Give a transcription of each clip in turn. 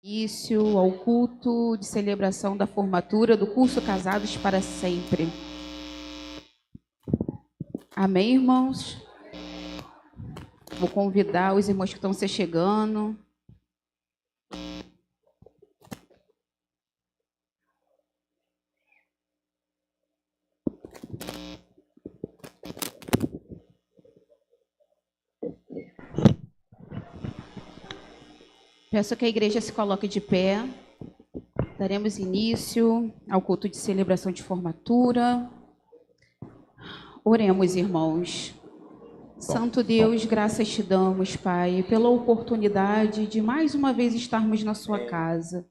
Início ao culto de celebração da formatura do curso Casados para Sempre. Amém, irmãos? Vou convidar os irmãos que estão se chegando. Peço que a igreja se coloque de pé. Daremos início ao culto de celebração de formatura. Oremos, irmãos. Santo Deus, graças te damos, Pai, pela oportunidade de mais uma vez estarmos na sua casa.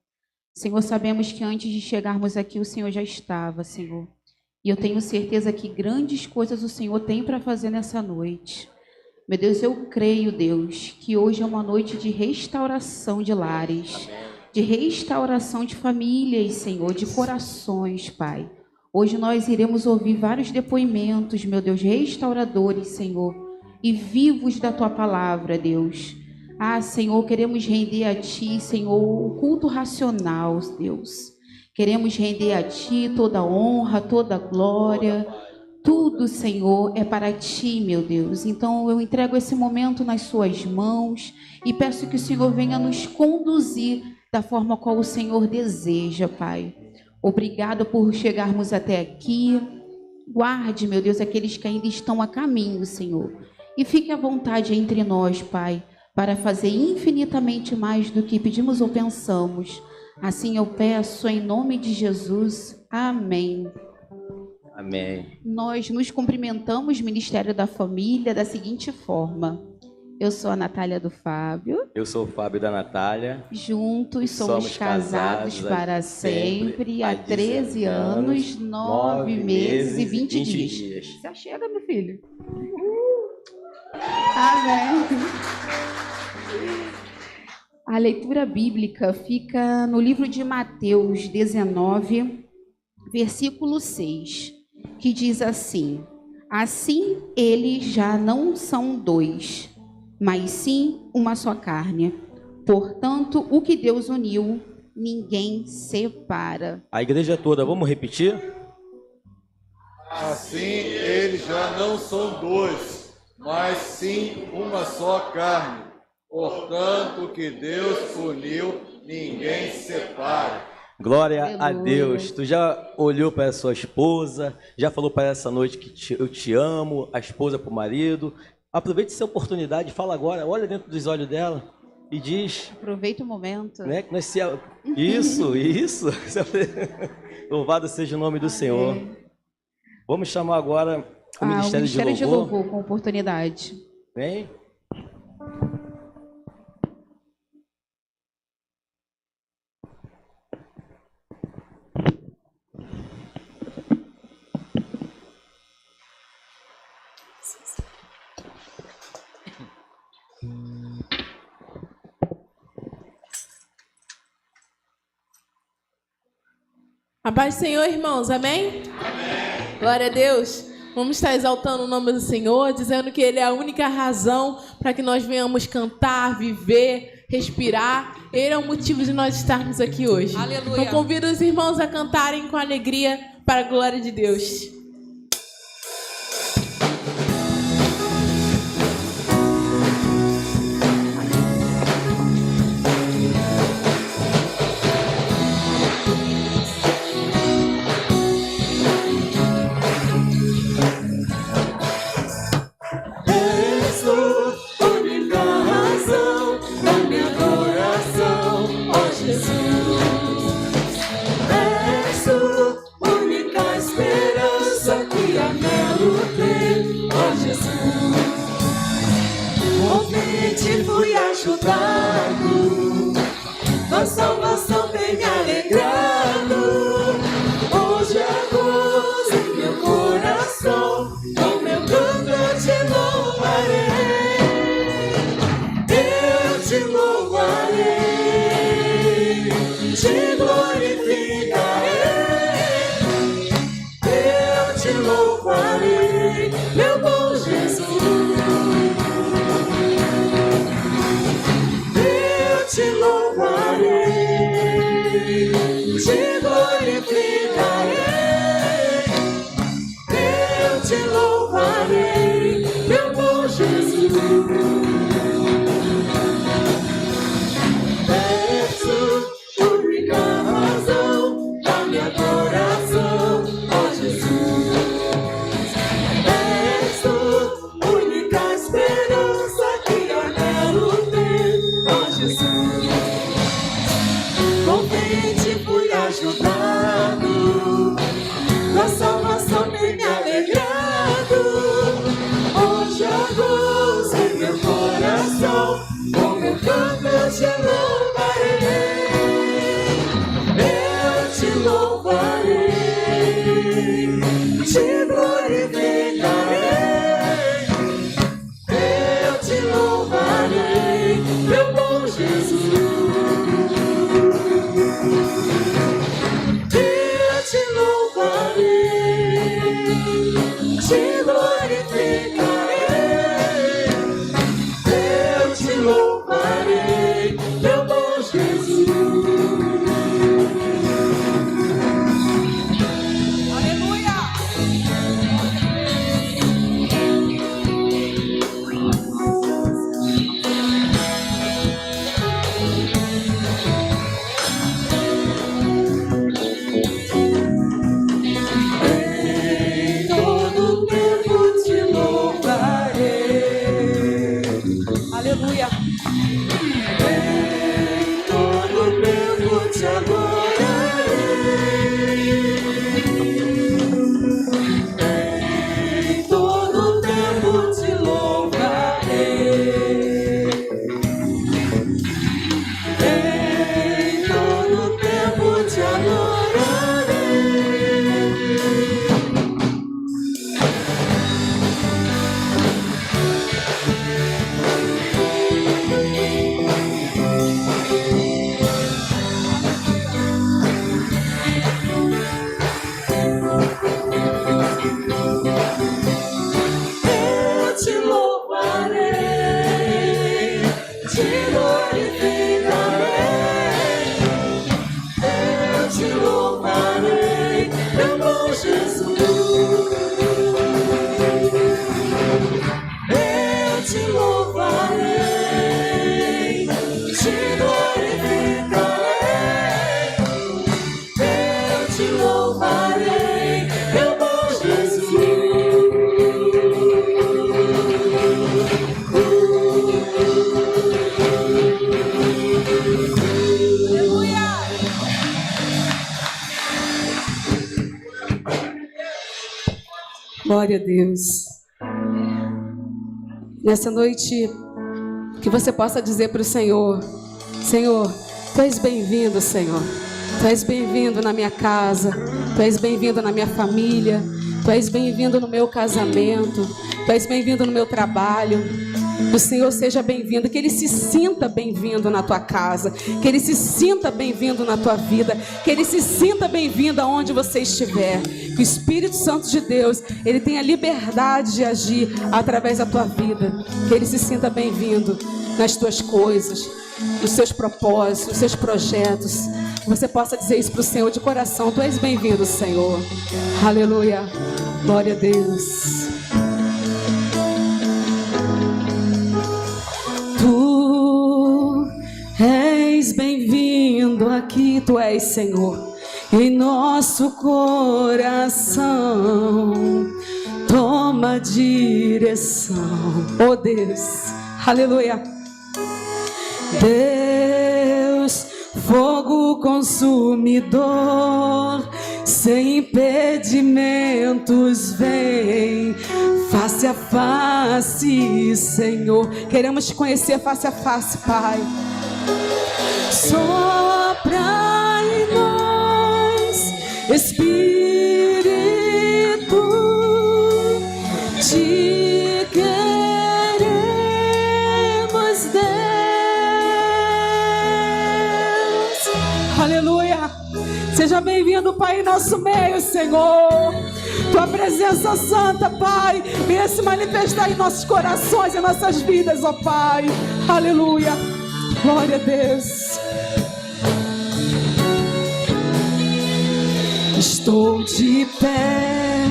Senhor, sabemos que antes de chegarmos aqui o Senhor já estava, Senhor. E eu tenho certeza que grandes coisas o Senhor tem para fazer nessa noite. Meu Deus, eu creio, Deus, que hoje é uma noite de restauração de lares, de restauração de famílias, Senhor, de corações, Pai. Hoje nós iremos ouvir vários depoimentos, meu Deus, restauradores, Senhor, e vivos da Tua palavra, Deus. Ah, Senhor, queremos render a Ti, Senhor, o culto racional, Deus. Queremos render a Ti toda a honra, toda a glória. Tudo, Senhor, é para Ti, meu Deus. Então, eu entrego esse momento nas Suas mãos e peço que o Senhor venha nos conduzir da forma qual o Senhor deseja, Pai. Obrigada por chegarmos até aqui. Guarde, meu Deus, aqueles que ainda estão a caminho, Senhor. E fique à vontade entre nós, Pai, para fazer infinitamente mais do que pedimos ou pensamos. Assim eu peço em nome de Jesus. Amém. Amém. Nós nos cumprimentamos, Ministério da Família, da seguinte forma. Eu sou a Natália do Fábio. Eu sou o Fábio da Natália. Juntos somos casados para sempre há 13 anos, 9 meses e 20 dias. Já chega, meu filho. Amém. A leitura bíblica fica no livro de Mateus 19, versículo 6. Que diz assim: assim eles já não são dois, mas sim uma só carne. Portanto, o que Deus uniu, ninguém separa. A igreja toda, vamos repetir? Assim eles já não são dois, mas sim uma só carne. Portanto, o que Deus uniu, ninguém separa. Glória Aleluia. a Deus. Tu já olhou para a sua esposa, já falou para essa noite que eu te amo, a esposa para o marido. Aproveite essa oportunidade, fala agora, olha dentro dos olhos dela e diz. Aproveita o momento. Né, que nós se... Isso. Louvado seja o nome do Senhor. Vamos chamar agora o Ministério de Louvor com oportunidade. Vem. A paz do Senhor, irmãos, amém? Amém. Glória a Deus. Vamos estar exaltando o nome do Senhor, dizendo que Ele é a única razão para que nós venhamos cantar, viver, respirar. Ele é o motivo de nós estarmos aqui hoje. Aleluia. Então convido os irmãos a cantarem com alegria para a glória de Deus. És a única esperança. tua salvação tem me alegrado. Hoje há gozo em meu coração, com meu canto eu te louvarei, te glorificarei, eu te louvarei, meu bom Jesus. Eu te louvarei, te glorificarei, eu te louvarei, meu bom Jesus. Glória a Deus. Nessa noite, que você possa dizer para o Senhor: Senhor, Tu és bem-vindo, Senhor. Tu és bem-vindo na minha casa, Tu és bem-vindo na minha família, Tu és bem-vindo no meu casamento, Tu és bem-vindo no meu trabalho. Que o Senhor seja bem-vindo, que Ele se sinta bem-vindo na tua casa, que Ele se sinta bem-vindo na tua vida, que Ele se sinta bem-vindo aonde você estiver. Que o Espírito Santo de Deus, Ele tenha liberdade de agir através da tua vida. Que Ele se sinta bem-vindo nas tuas coisas, nos seus propósitos, nos seus projetos. Que você possa dizer isso para o Senhor de coração: Tu és bem-vindo, Senhor. Aleluia. Glória a Deus. Tu és bem-vindo aqui, Tu és, Senhor, em nosso coração. Toma direção, oh Deus, aleluia. Deus, fogo consumidor, sem impedimentos, vem face a face, Senhor. Queremos te conhecer face a face, Pai. Sopra em nós, Espírito, te queremos, Deus. Aleluia. Seja bem-vindo, Pai, em nosso meio, Senhor. Tua presença santa, Pai, venha se manifestar em nossos corações, em nossas vidas, ó Pai. Aleluia. Glória a Deus. Estou de pé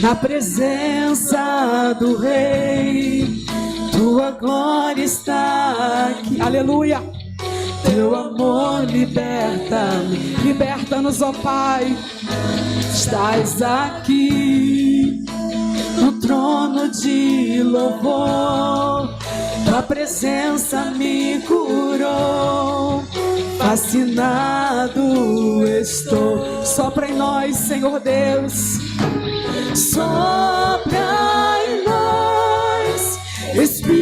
na presença do Rei. Tua glória está aqui. Aleluia. Teu amor liberta-me, liberta-nos, ó Pai. Estás aqui no trono de louvor. Tua presença me curou, fascinado estou. Sopra em nós, Senhor Deus. Sopra em nós, Espírito,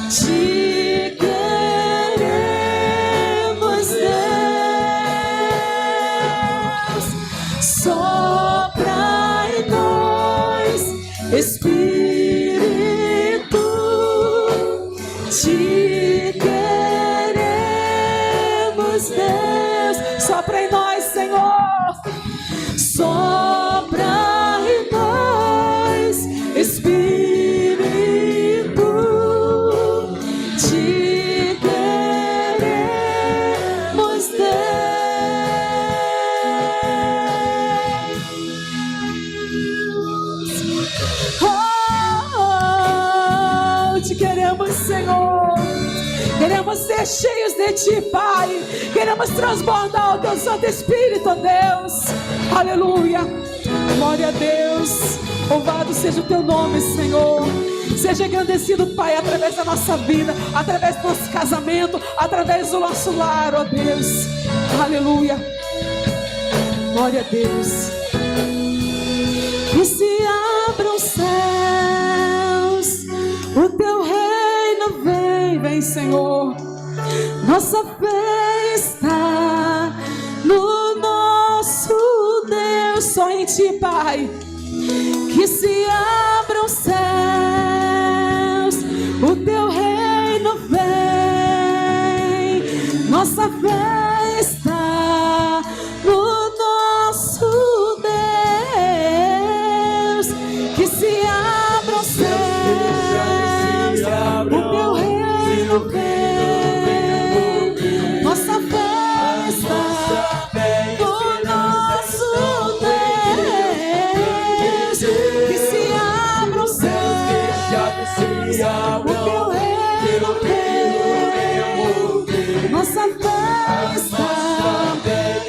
te queremos, Deus. Sopra em nós, Espírito, te queremos, Deus. Sopra em nós, Senhor. Sopra em nós, Espírito, te queremos, Deus. Oh, te queremos, Senhor. Queremos ser cheios de Ti, Pai. Queremos transbordar o Teu Santo Espírito, ó Deus. Aleluia. Glória a Deus. Louvado seja o Teu nome, Senhor. Seja engrandecido, Pai, através da nossa vida, através do nosso casamento, através do nosso lar, ó Deus. Aleluia. Glória a Deus. Que se abram os céus, o Teu reino vem, vem, Senhor. Nossa fé está no nosso Deus, só em Ti, Pai. Que se abram os céus, o Teu reino vem. Nossa fé está no nosso Deus. Que se abram os céus, o Teu reino vem. Nossa fé está no nosso Deus. Que se abram os céus, o Teu reino vem. Nossa fé está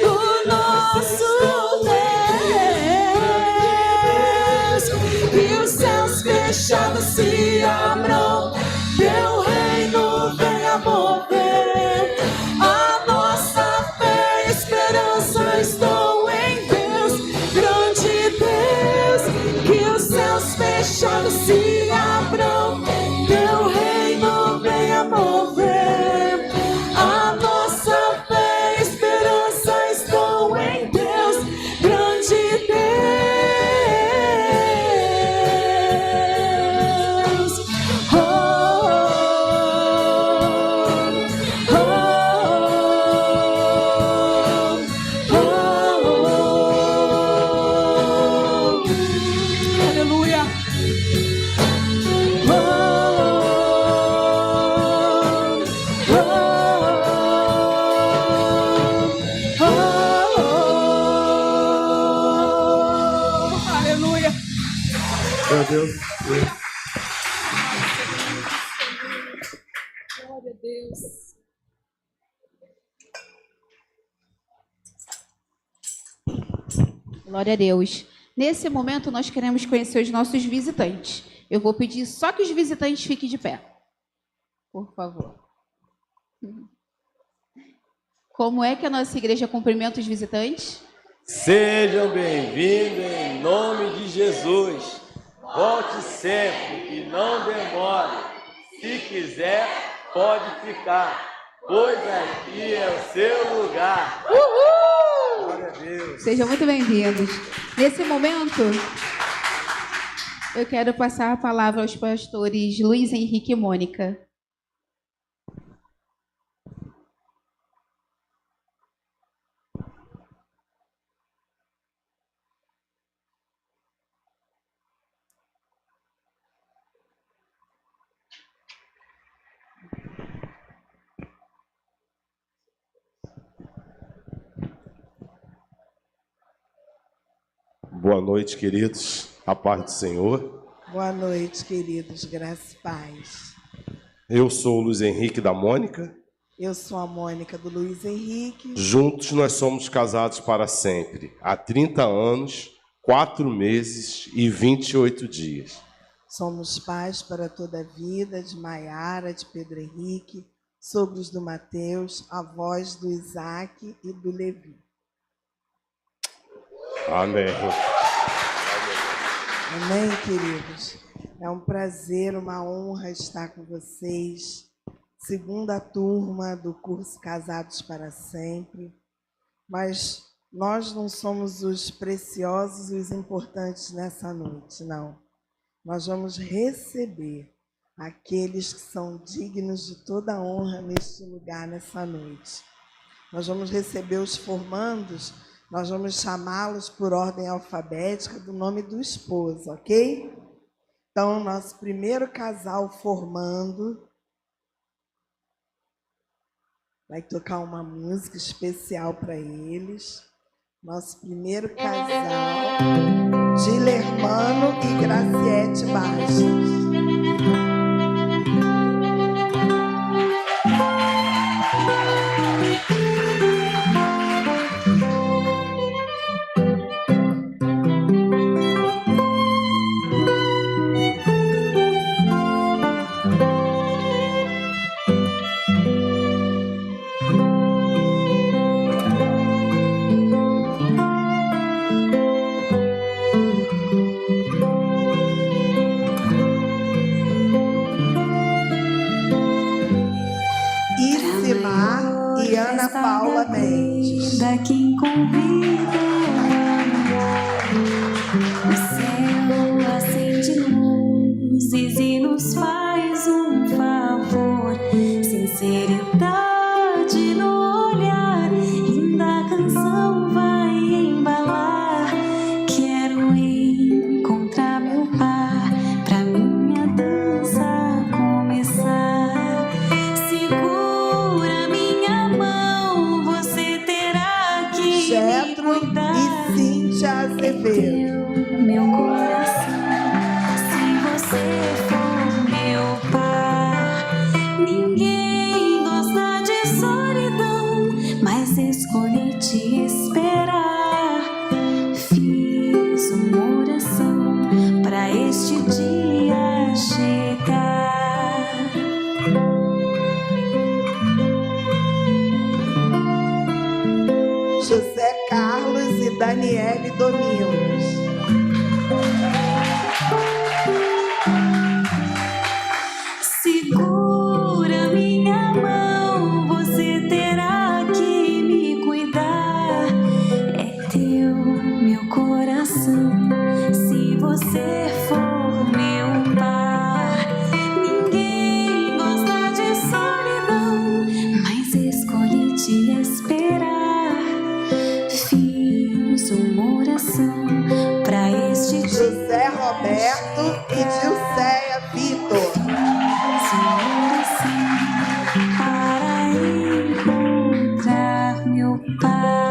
no nosso Deus. E os céus fechados se abram, Teu reino venha mover. A nossa fé e esperança estão em Deus, grande Deus. Que os céus fechados se abram, Teu reino venha mover. A nossa fé e esperança estão em Deus, grande Deus. Oh, oh, oh, oh. Aleluia. Aleluia. Meu Deus. Glória a Deus. Glória a Deus. Nesse momento, nós queremos conhecer os nossos visitantes. Eu vou pedir só que os visitantes fiquem de pé. Por favor. Como é que a nossa igreja cumprimenta os visitantes? Sejam bem-vindos em nome de Jesus. Volte sempre e não demore. Se quiser, pode ficar, pois aqui é o seu lugar. Uhul! Glória a Deus. Sejam muito bem-vindos. Nesse momento, eu quero passar a palavra aos pastores Luiz Henrique e Mônica. Boa noite, queridos. A paz do Senhor. Boa noite, queridos. Graça e paz. Eu sou o Luiz Henrique da Mônica. Eu sou a Mônica do Luiz Henrique. Juntos nós somos casados para sempre. Há 30 anos, 4 meses e 28 dias. Somos pais para toda a vida de Maiara, de Pedro Henrique, sogros do Mateus, avós do Isaac e do Levi. Amém. Amém, queridos? É um prazer, uma honra estar com vocês. Segunda turma do curso Casados para Sempre. Mas nós não somos os preciosos e os importantes nessa noite, não. Nós vamos receber aqueles que são dignos de toda honra neste lugar, nessa noite. Nós vamos receber os formandos, nós vamos chamá-los por ordem alfabética do nome do esposo, ok? Então, nosso primeiro casal formando vai tocar uma música especial para eles. Nosso primeiro casal, Dilermano e Graciete Bastos. Ana Paula Mendes. Da quem convida o céu acende luzes e nos faz um favor. Sinceridade no olhar, linda canção vai embalar. Quero encontrar meu par pra minha dança começar. Segura minha mão, você terá que Jetro me cuidar. e Cíntia Azevedo. Meu coração, se você for meu par. Ninguém gosta de solidão, mas escolhi te esperar. Fiz uma oração pra este dia chegar. José Carlos e Daniele Domingos. Segura minha mão, você terá que me cuidar. É teu meu coração, se você for meu par. Ninguém gosta de solidão, mas escolhi te esperar. Fiz uma oração pra este dia. José Roberto e Dilceia Vitor. Para encontrar meu par.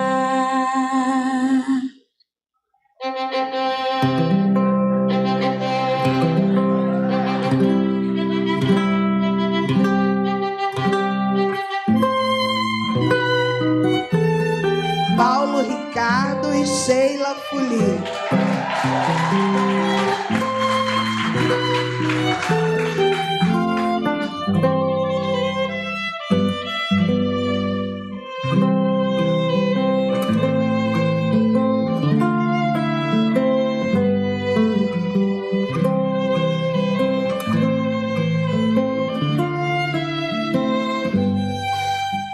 Paulo Ricardo e Sheila Fuli.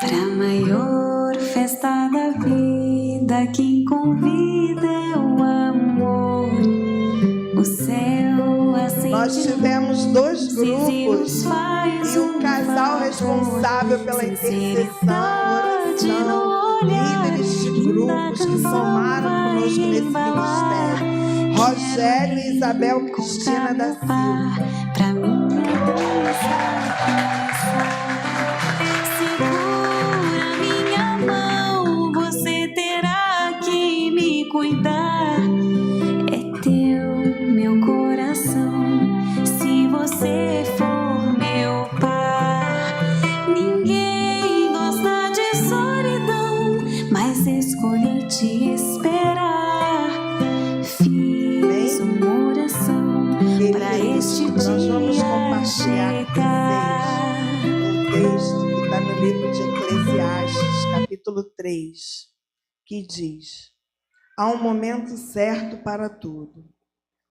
Pra maior festa da vida, quem convida é o amor. O céu acende. Nós tivemos dois grupos e um casal responsável pela intercessão, oração, líderes de grupos que somaram conosco nesse ministério. Rogério e Isabel Cristina da Silva. Pra minha dança começar. Segura minha mão, você terá que me cuidar. É teu meu coração, se você for meu par. Ninguém gosta de solidão, mas escolhi te esperar. Fiz uma oração pra este Nós vamos dia compartilhar com chegar. capítulo 3, que diz: há um momento certo para tudo,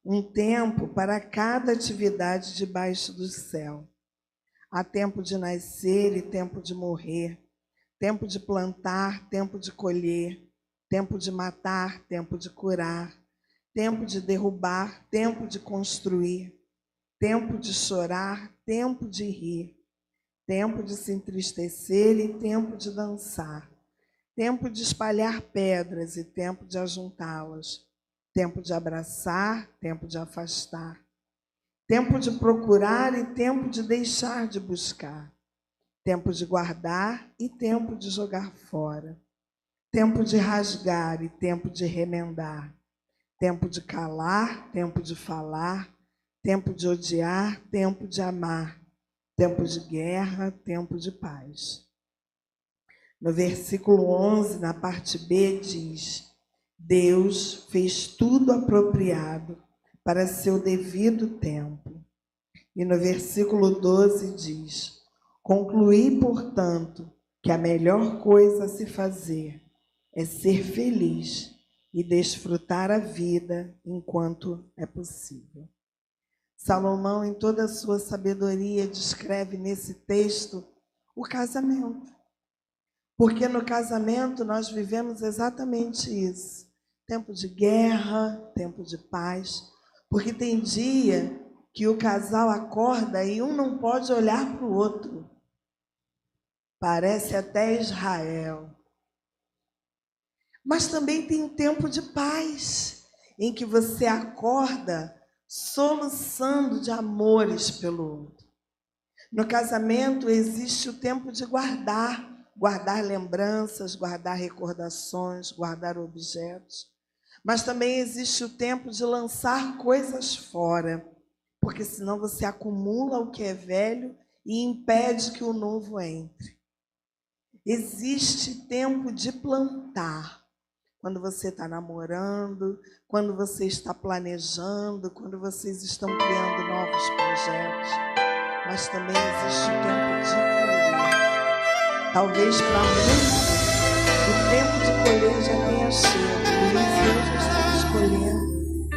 um tempo para cada atividade debaixo do céu. Há tempo de nascer e tempo de morrer, tempo de plantar, tempo de colher, tempo de matar, tempo de curar, tempo de derrubar, tempo de construir, tempo de chorar, tempo de rir, tempo de se entristecer e tempo de dançar, tempo de espalhar pedras e tempo de ajuntá-las, tempo de abraçar, tempo de afastar, tempo de procurar e tempo de deixar de buscar, tempo de guardar e tempo de jogar fora, tempo de rasgar e tempo de remendar, tempo de calar, tempo de falar, tempo de odiar, tempo de amar, tempo de guerra, tempo de paz. No versículo 11, na parte B, diz: Deus fez tudo apropriado para seu devido tempo. E no versículo 12 diz: concluí, portanto, que a melhor coisa a se fazer é ser feliz e desfrutar a vida enquanto é possível. Salomão, em toda a sua sabedoria, descreve nesse texto o casamento. Porque no casamento nós vivemos exatamente isso. Tempo de guerra, tempo de paz. Porque tem dia que o casal acorda e um não pode olhar para o outro. Parece até Israel. Mas também tem tempo de paz, em que você acorda soluçando de amores pelo outro. No casamento existe o tempo de guardar lembranças, guardar recordações, guardar objetos. Mas também existe o tempo de lançar coisas fora, porque senão você acumula o que é velho e impede que o novo entre. Existe tempo de plantar. Quando você está namorando, quando você está planejando, quando vocês estão criando novos projetos. Mas também existe o tempo de colher. Talvez para muitos o tempo de colher já tenha chego. Luiz e eu já estamos colhendo,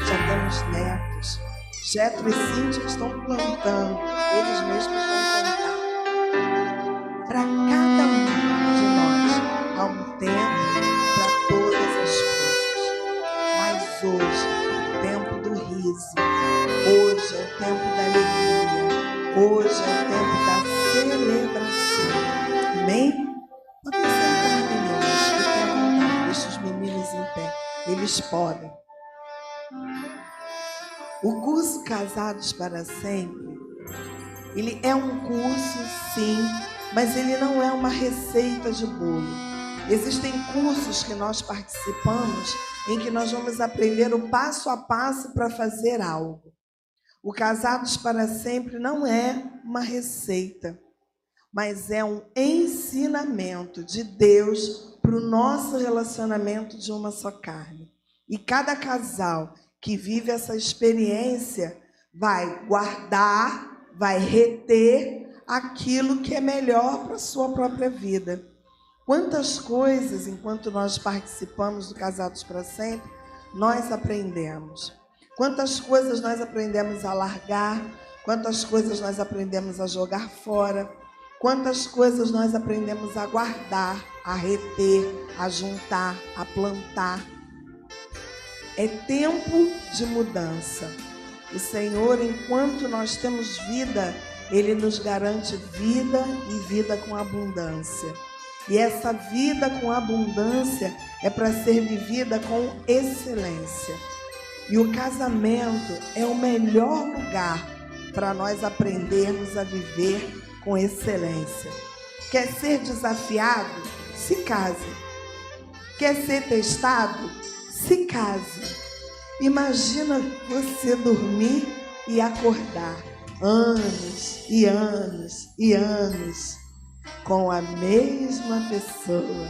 já temos netos. Jetro e Cíntia estão plantando, eles mesmos vão contar. Para cada um de nós há um tempo para todas as coisas. Mas hoje é o tempo do riso, hoje é o tempo da alegria, hoje é o tempo da celebração. Amém? Podem sentar, meninas, fiquem à vontade, deixa os meninos em pé, eles podem. O curso Casados para Sempre, ele é um curso, sim, mas ele não é uma receita de bolo. Existem cursos que nós participamos em que nós vamos aprender o passo a passo para fazer algo. O Casados para Sempre não é uma receita, mas é um ensinamento de Deus para o nosso relacionamento de uma só carne. E cada casal que vive essa experiência vai guardar, vai reter aquilo que é melhor para a sua própria vida. Quantas coisas, enquanto nós participamos do Casados para Sempre, nós aprendemos. Quantas coisas nós aprendemos a largar, quantas coisas nós aprendemos a jogar fora, quantas coisas nós aprendemos a guardar, a reter, a juntar, a plantar. É tempo de mudança. O Senhor, enquanto nós temos vida, Ele nos garante vida e vida com abundância. E essa vida com abundância é para ser vivida com excelência. E o casamento é o melhor lugar para nós aprendermos a viver com excelência. Quer ser desafiado? Se case. Quer ser testado? Se case. Imagina você dormir e acordar anos e anos e anos com a mesma pessoa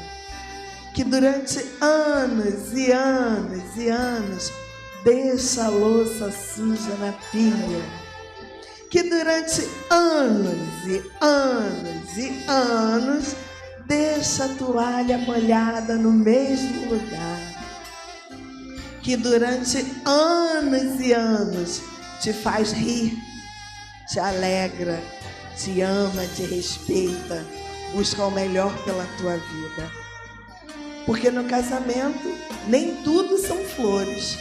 que durante anos e anos e anos deixa a louça suja na pia, que durante anos e anos e anos deixa a toalha molhada no mesmo lugar, que durante anos e anos te faz rir, te alegra, te ama, te respeita, busca o melhor pela tua vida. Porque no casamento nem tudo são flores,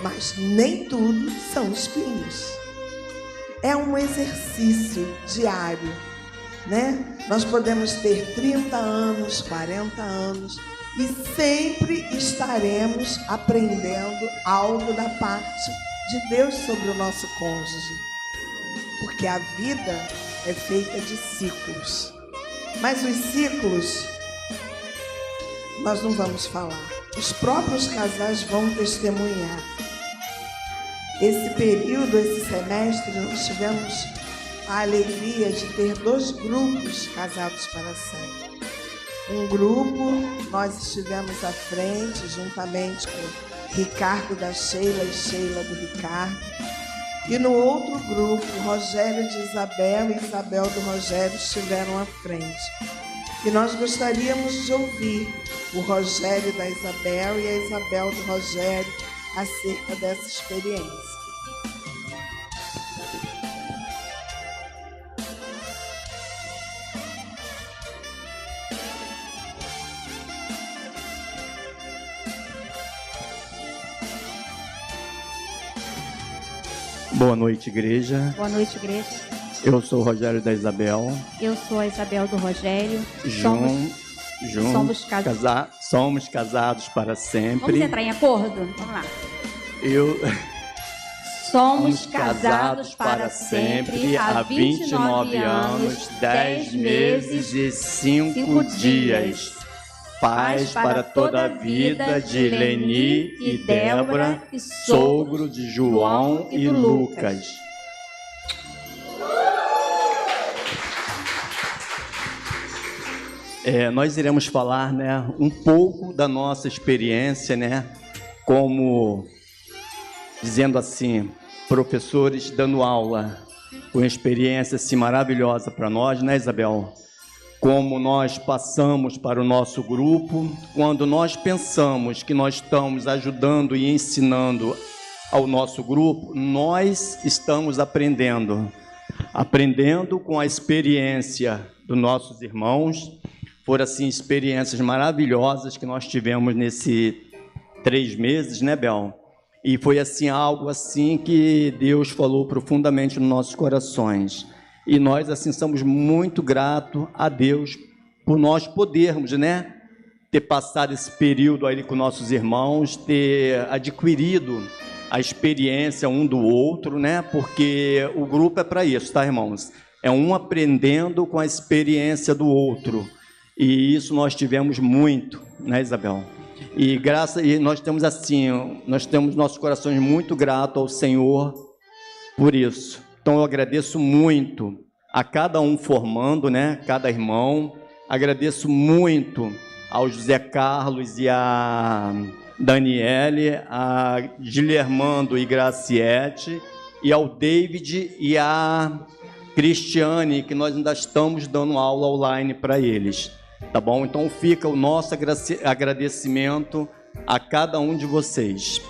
mas nem tudo são espinhos. É um exercício diário, né? Nós podemos ter 30 anos, 40 anos e sempre estaremos aprendendo algo da parte de Deus sobre o nosso cônjuge. Porque a vida é feita de ciclos. Mas os ciclos nós não vamos falar. Os próprios casais vão testemunhar. Esse período, esse semestre, nós tivemos a alegria de ter 2 grupos casados para sempre. Um grupo, nós estivemos à frente, juntamente com Ricardo da Sheila e Sheila do Ricardo. E no outro grupo, Rogério de Isabel e Isabel do Rogério estiveram à frente. E nós gostaríamos de ouvir o Rogério da Isabel e a Isabel do Rogério acerca dessa experiência. Boa noite, igreja. Boa noite, igreja. Eu sou o Rogério da Isabel. Eu sou a Isabel do Rogério. Somos casados para sempre. Vamos entrar em acordo? Vamos lá. Somos casados para sempre há 29 anos, 10 meses e 5 dias. Paz para toda a vida de Leni e Débora, e sogro de João e Lucas. Nós iremos falar, né, um pouco da nossa experiência, né, como, dizendo assim, professores dando aula, uma experiência assim, maravilhosa para nós, né, Isabel? Como nós passamos para o nosso grupo, quando nós pensamos que nós estamos ajudando e ensinando ao nosso grupo, nós estamos aprendendo com a experiência dos nossos irmãos. Foram assim experiências maravilhosas que nós tivemos nesses 3 meses, né, Bel? E foi assim algo assim que Deus falou profundamente nos nossos corações. E nós, assim, somos muito gratos a Deus por nós podermos, né, ter passado esse período aí com nossos irmãos, ter adquirido a experiência um do outro, né, porque o grupo é para isso, tá, irmãos? É um aprendendo com a experiência do outro. E isso nós tivemos muito, né, Isabel? E nós temos assim, nós temos nossos corações muito gratos ao Senhor por isso. Então, eu agradeço muito a cada um formando, né? Cada irmão. Agradeço muito ao José Carlos e a Daniele, a Gilermando e Graciete, e ao David e a Cristiane, que nós ainda estamos dando aula online para eles. Tá bom? Então, fica o nosso agradecimento a cada um de vocês.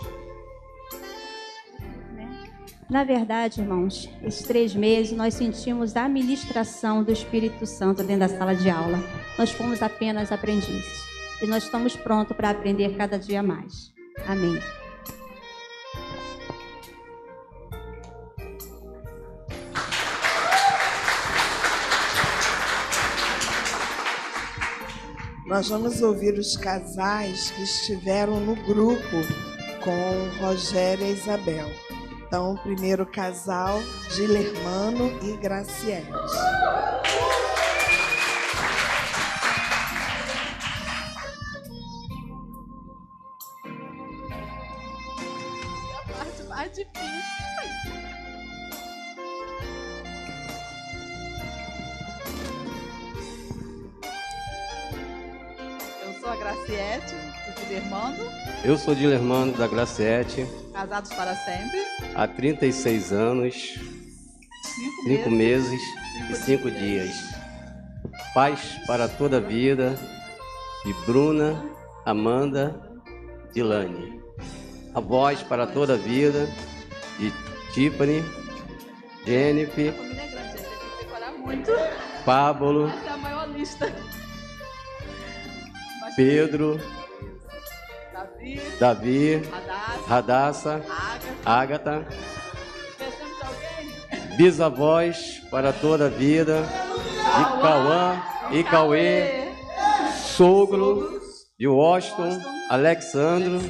Na verdade, irmãos, esses 3 meses nós sentimos a ministração do Espírito Santo dentro da sala de aula. Nós fomos apenas aprendizes. E nós estamos prontos para aprender cada dia mais. Amém. Nós vamos ouvir os casais que estiveram no grupo com Rogério e Isabel. Então, o primeiro casal, Gilermano e Graciete. A parte mais difícil. Eu sou a Graciete, do Gilermando. Eu sou Gilermando da Graciete. Casados para sempre. Há 36 anos, 5 meses e 5 dias. Paz para toda a vida, de Bruna, Amanda, Dilane. A voz para toda a vida, de Tiffany, Jennifer, Pablo, Pedro, Davi, Radassa, Ágata. Bisavós para toda a vida, de Cauã e Cauê, sogro de Washington, Alexandro,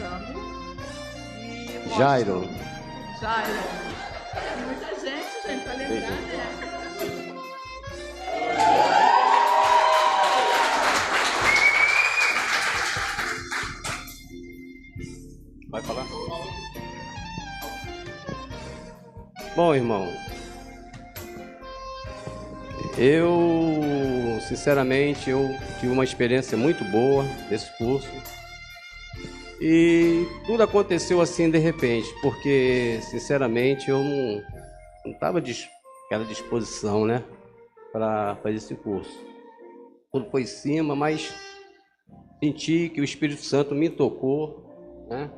Jairo. Muita gente, pra lembrar, né? Vai falar? Bom, irmão, sinceramente, eu tive uma experiência muito boa nesse curso. E tudo aconteceu assim de repente, porque, sinceramente, eu não estava aquela disposição, né, para fazer esse curso. Tudo foi em cima, mas senti que o Espírito Santo me tocou, né,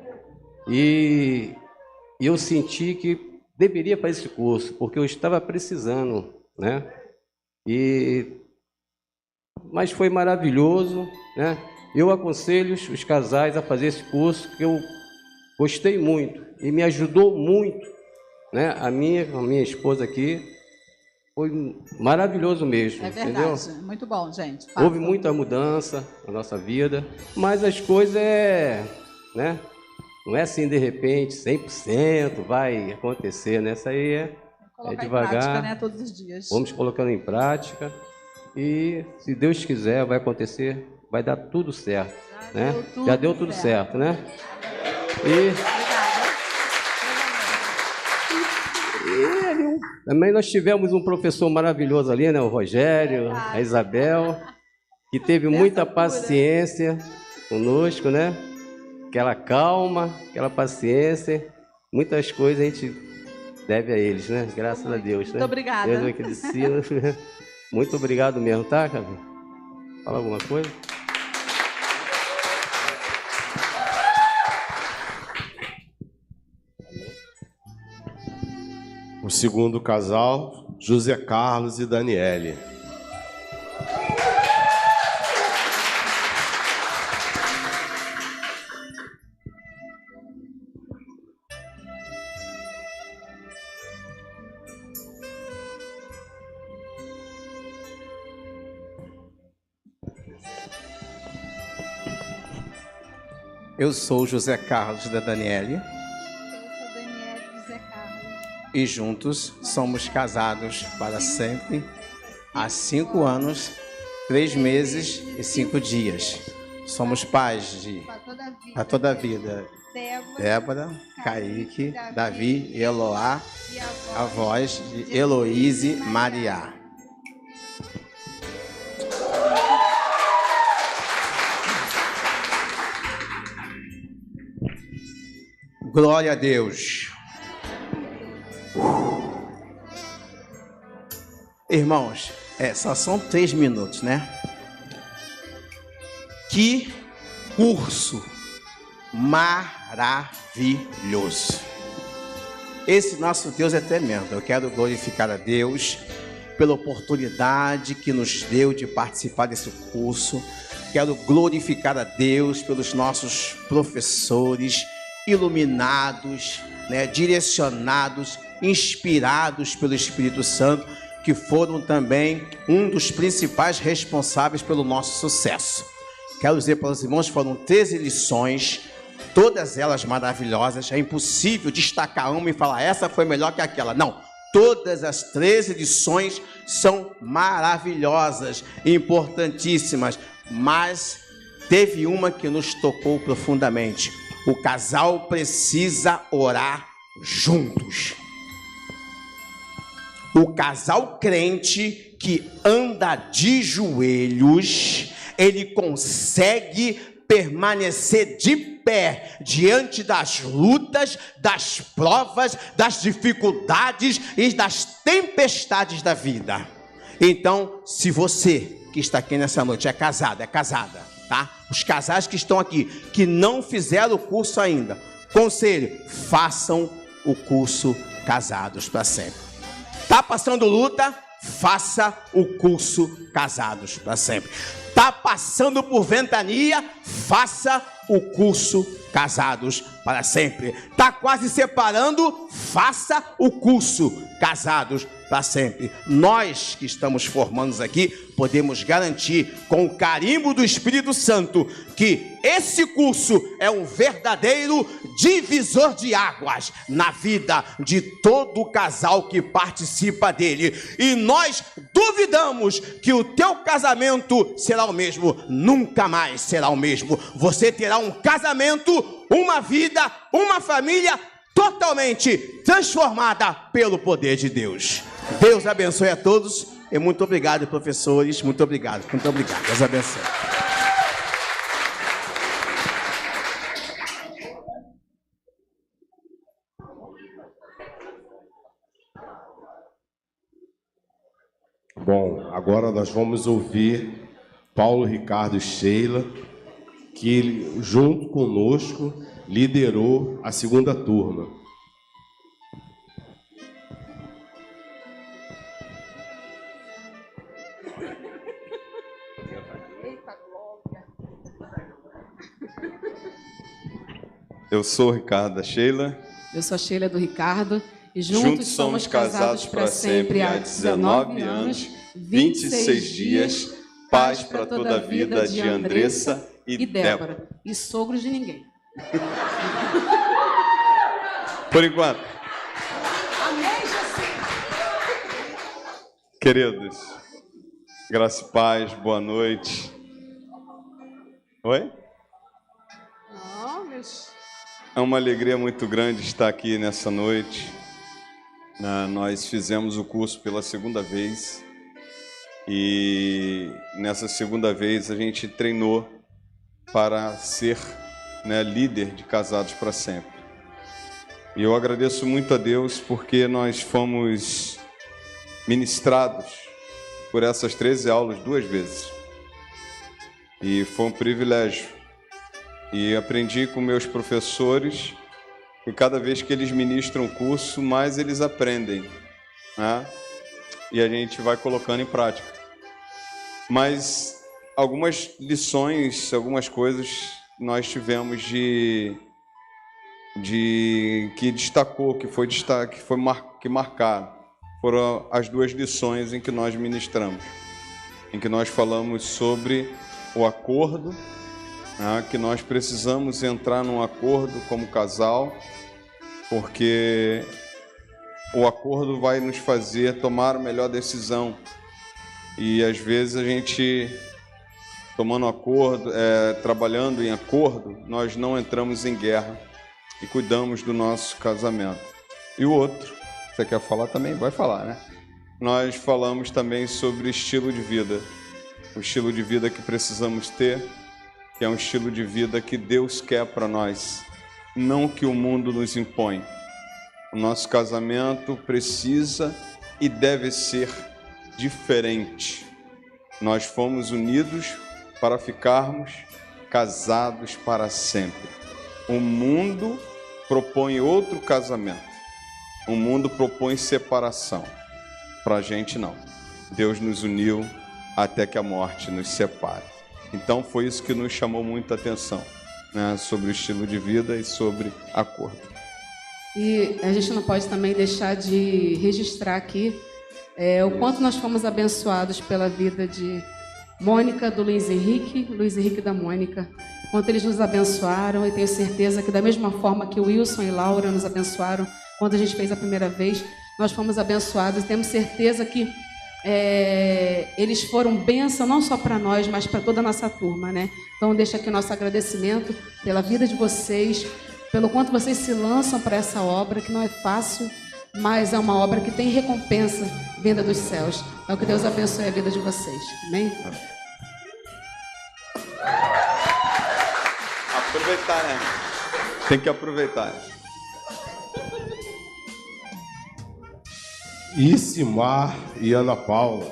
e eu senti que deveria fazer esse curso, porque eu estava precisando, né, mas foi maravilhoso, né. Eu aconselho os casais a fazer esse curso, que eu gostei muito e me ajudou muito, né? A minha esposa aqui foi maravilhoso mesmo. É verdade, entendeu? Muito bom, gente. Houve muita mudança na nossa vida, mas as coisas né? Não é assim de repente, 100% vai acontecer, né? Isso aí é devagar. Em prática, né? Todos os dias. Vamos colocando em prática e, se Deus quiser, vai acontecer. Vai dar tudo certo, né? Já deu tudo certo, né? E também nós tivemos um professor maravilhoso ali, né? O Rogério, a Isabel, que teve muita paciência conosco, né? Aquela calma, aquela paciência, muitas coisas a gente deve a eles, né? Graças a Deus, né? Muito obrigada. Deus que ensina. Muito obrigado mesmo, tá, Gabi? Fala alguma coisa? O segundo casal, José Carlos e Daniele. Eu sou José Carlos da Daniele. Eu sou Daniele José Carlos. E juntos somos casados para sempre há 5 anos, 3 meses e 5 dias. Somos pais de para toda a vida. Débora, Kaique, Davi, Eloá, avós de Heloíse Maria. Glória a Deus. Irmãos, só são 3 minutos, né? Que curso maravilhoso. Esse nosso Deus é tremendo. Eu quero glorificar a Deus pela oportunidade que nos deu de participar desse curso. Quero glorificar a Deus pelos nossos professores, iluminados, né, direcionados, inspirados pelo Espírito Santo, que foram também um dos principais responsáveis pelo nosso sucesso. Quero dizer para os irmãos, foram 13 lições, todas elas maravilhosas. É impossível destacar uma e falar, essa foi melhor que aquela. Não, todas as 13 lições são maravilhosas, importantíssimas, mas teve uma que nos tocou profundamente. O casal precisa orar juntos. O casal crente que anda de joelhos, ele consegue permanecer de pé diante das lutas, das provas, das dificuldades e das tempestades da vida. Então, se você que está aqui nessa noite, é casado, é casada, tá? Os casais que estão aqui, que não fizeram o curso ainda, conselho, façam o curso Casados para Sempre. Tá passando luta? Faça o curso Casados para Sempre. Tá passando por ventania? Faça o curso Casados para Sempre. Tá quase separando? Faça o curso Casados para Sempre. Nós que estamos formando aqui, podemos garantir com o carimbo do Espírito Santo que esse curso é um verdadeiro divisor de águas na vida de todo casal que participa dele. E nós duvidamos que o teu casamento será o mesmo, nunca mais será o mesmo. Você terá um casamento, uma vida, uma família totalmente transformada pelo poder de Deus. Deus abençoe a todos e muito obrigado, professores, muito obrigado. Deus abençoe. Bom, agora nós vamos ouvir Paulo Ricardo e Sheila, que ele, junto conosco, liderou a segunda turma. Eu sou o Ricardo da Sheila. Eu sou a Sheila do Ricardo. E juntos somos casados para sempre há 19 anos, 26 dias, paz para toda a vida de Andressa e Débora. E sogros de ninguém. Por enquanto. Amém, Jesus. Queridos, graça e paz, boa noite. Oi? Não, meus... É uma alegria muito grande estar aqui nessa noite. Nós fizemos o curso pela segunda vez e nessa segunda vez a gente treinou para ser líder de Casados para Sempre. E eu agradeço muito a Deus porque nós fomos ministrados por essas 13 aulas 2 vezes. E foi um privilégio. E aprendi com meus professores e cada vez que eles ministram o curso, mais eles aprendem, né? E a gente vai colocando em prática. Mas algumas lições, algumas coisas nós tivemos que destacou, que marcaram. Foram as 2 lições em que nós ministramos, em que nós falamos sobre o acordo, que nós precisamos entrar num acordo como casal, porque o acordo vai nos fazer tomar a melhor decisão. E às vezes a gente, tomando acordo, trabalhando em acordo, nós não entramos em guerra e cuidamos do nosso casamento. E o outro, você quer falar também? Vai falar, né? Nós falamos também sobre estilo de vida, o estilo de vida que precisamos ter, que é um estilo de vida que Deus quer para nós, não que o mundo nos impõe. O nosso casamento precisa e deve ser diferente. Nós fomos unidos para ficarmos casados para sempre. O mundo propõe outro casamento. O mundo propõe separação. Para a gente não. Deus nos uniu até que a morte nos separe. Então foi isso que nos chamou muita atenção, sobre o estilo de vida e sobre acordo. E a gente não pode também deixar de registrar aqui o quanto nós fomos abençoados pela vida de Mônica, do Luiz Henrique da Mônica, quanto eles nos abençoaram, e tenho certeza que da mesma forma que o Wilson e Laura nos abençoaram quando a gente fez a primeira vez, nós fomos abençoados e temos certeza que eles foram bênção não só para nós, mas para toda a nossa turma, né? Então deixa aqui nosso agradecimento pela vida de vocês, pelo quanto vocês se lançam para essa obra, que não é fácil, mas é uma obra que tem recompensa vinda dos céus. Então que Deus abençoe a vida de vocês. Amém? Aproveitar, né? Tem que aproveitar. Isimar e Ana Paula.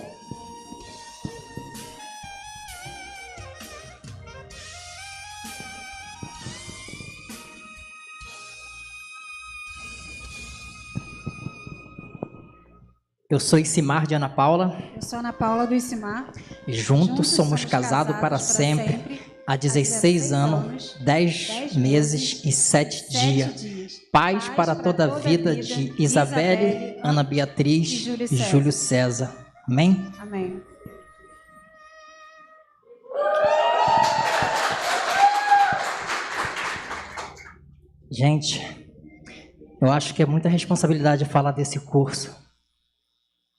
Eu sou Isimar de Ana Paula. Eu sou Ana Paula do Isimar. E juntos somos casados para sempre há 16 anos, 10 meses e 7 dias. Paz para toda a vida de Isabelle, Ana Beatriz e Júlio César. Amém? Amém. Gente, eu acho que é muita responsabilidade falar desse curso,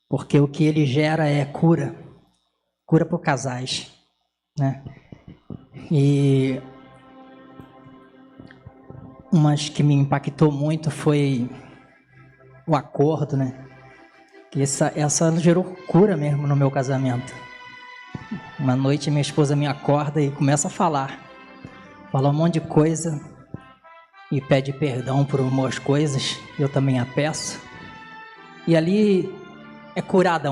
porque o que ele gera é cura para casais, né? E umas que me impactou muito foi o acordo, né? Que essa gerou cura mesmo no meu casamento. Uma noite minha esposa me acorda e começa a falar um monte de coisa e pede perdão por algumas coisas, eu também a peço. E ali é curada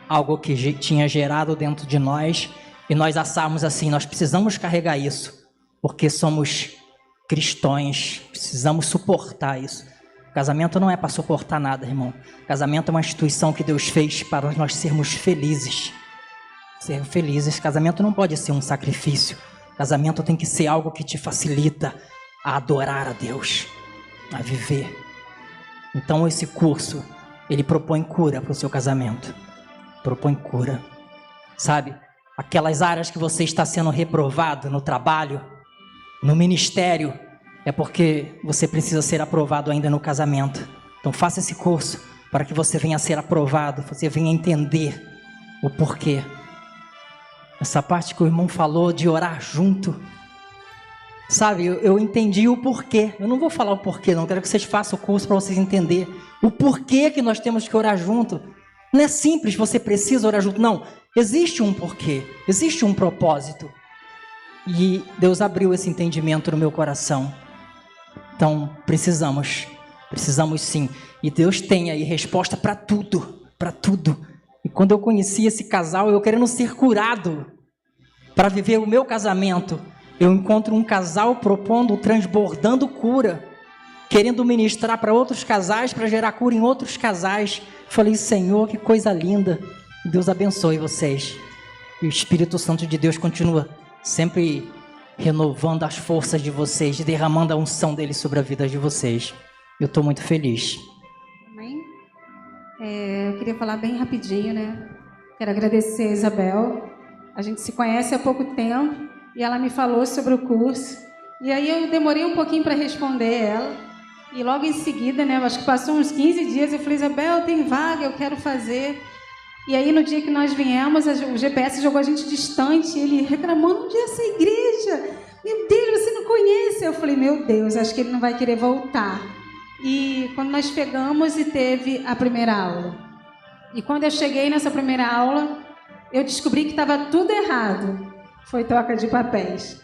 algo que tinha gerado dentro de nós, e nós assamos assim, nós precisamos carregar isso, porque somos cristãos, precisamos suportar isso. Casamento não é para suportar nada, irmão. Casamento é uma instituição que Deus fez para nós sermos felizes. Ser felizes. Casamento não pode ser um sacrifício. Casamento tem que ser algo que te facilita a adorar a Deus, a viver. Então esse curso, ele propõe cura para o seu casamento. Propõe cura. Sabe? Aquelas áreas que você está sendo reprovado no trabalho, no ministério, é porque você precisa ser aprovado ainda no casamento. Então faça esse curso para que você venha a ser aprovado, você venha a entender o porquê. Essa parte que o irmão falou de orar junto, sabe, eu entendi o porquê. Eu não vou falar o porquê, não. Quero que vocês façam o curso para vocês entenderem o porquê que nós temos que orar junto. Não é simples, você precisa orar junto. Não, existe um porquê, existe um propósito. E Deus abriu esse entendimento no meu coração. Então, precisamos sim. E Deus tem aí resposta para tudo, para tudo. E quando eu conheci esse casal, eu querendo ser curado para viver o meu casamento, eu encontro um casal propondo, transbordando cura, querendo ministrar para outros casais, para gerar cura em outros casais. Falei, Senhor, que coisa linda. Deus abençoe vocês. E o Espírito Santo de Deus continua sempre renovando as forças de vocês, derramando a unção dele sobre a vida de vocês. Eu estou muito feliz. Amém? Eu queria falar bem rapidinho, né? Quero agradecer a Isabel. A gente se conhece há pouco tempo e ela me falou sobre o curso. E aí eu demorei um pouquinho para responder ela. E logo em seguida, né? Acho que passou uns 15 dias, eu falei, Isabel, tem vaga, eu quero fazer. E aí no dia que nós viemos, o GPS jogou a gente distante, ele reclamando, onde é essa igreja? Meu Deus, você não conhece? Eu falei, meu Deus, acho que ele não vai querer voltar. E quando nós chegamos e teve a primeira aula. E quando eu cheguei nessa primeira aula, eu descobri que estava tudo errado. Foi troca de papéis.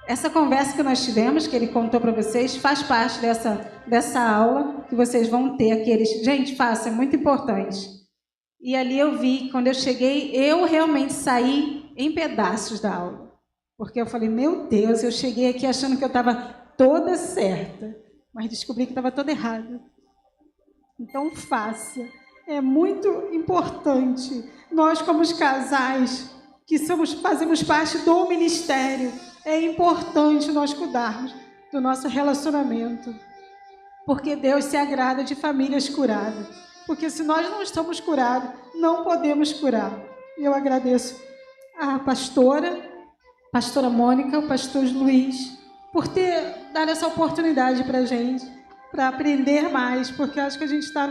Essa conversa que nós tivemos, que ele contou para vocês, faz parte dessa aula que vocês vão ter aqueles... Gente, faça, é muito importante. E ali eu vi, quando eu cheguei, eu realmente saí em pedaços da aula. Porque eu falei, meu Deus, eu cheguei aqui achando que eu estava toda certa, mas descobri que estava toda errada. Então faça. É muito importante. Nós, como os casais, que fazemos parte do ministério, é importante nós cuidarmos do nosso relacionamento. Porque Deus se agrada de famílias curadas. Porque se nós não estamos curados, não podemos curar. E eu agradeço a pastora Mônica, o pastor Luiz, por ter dado essa oportunidade para a gente, para aprender mais, porque eu acho que a gente está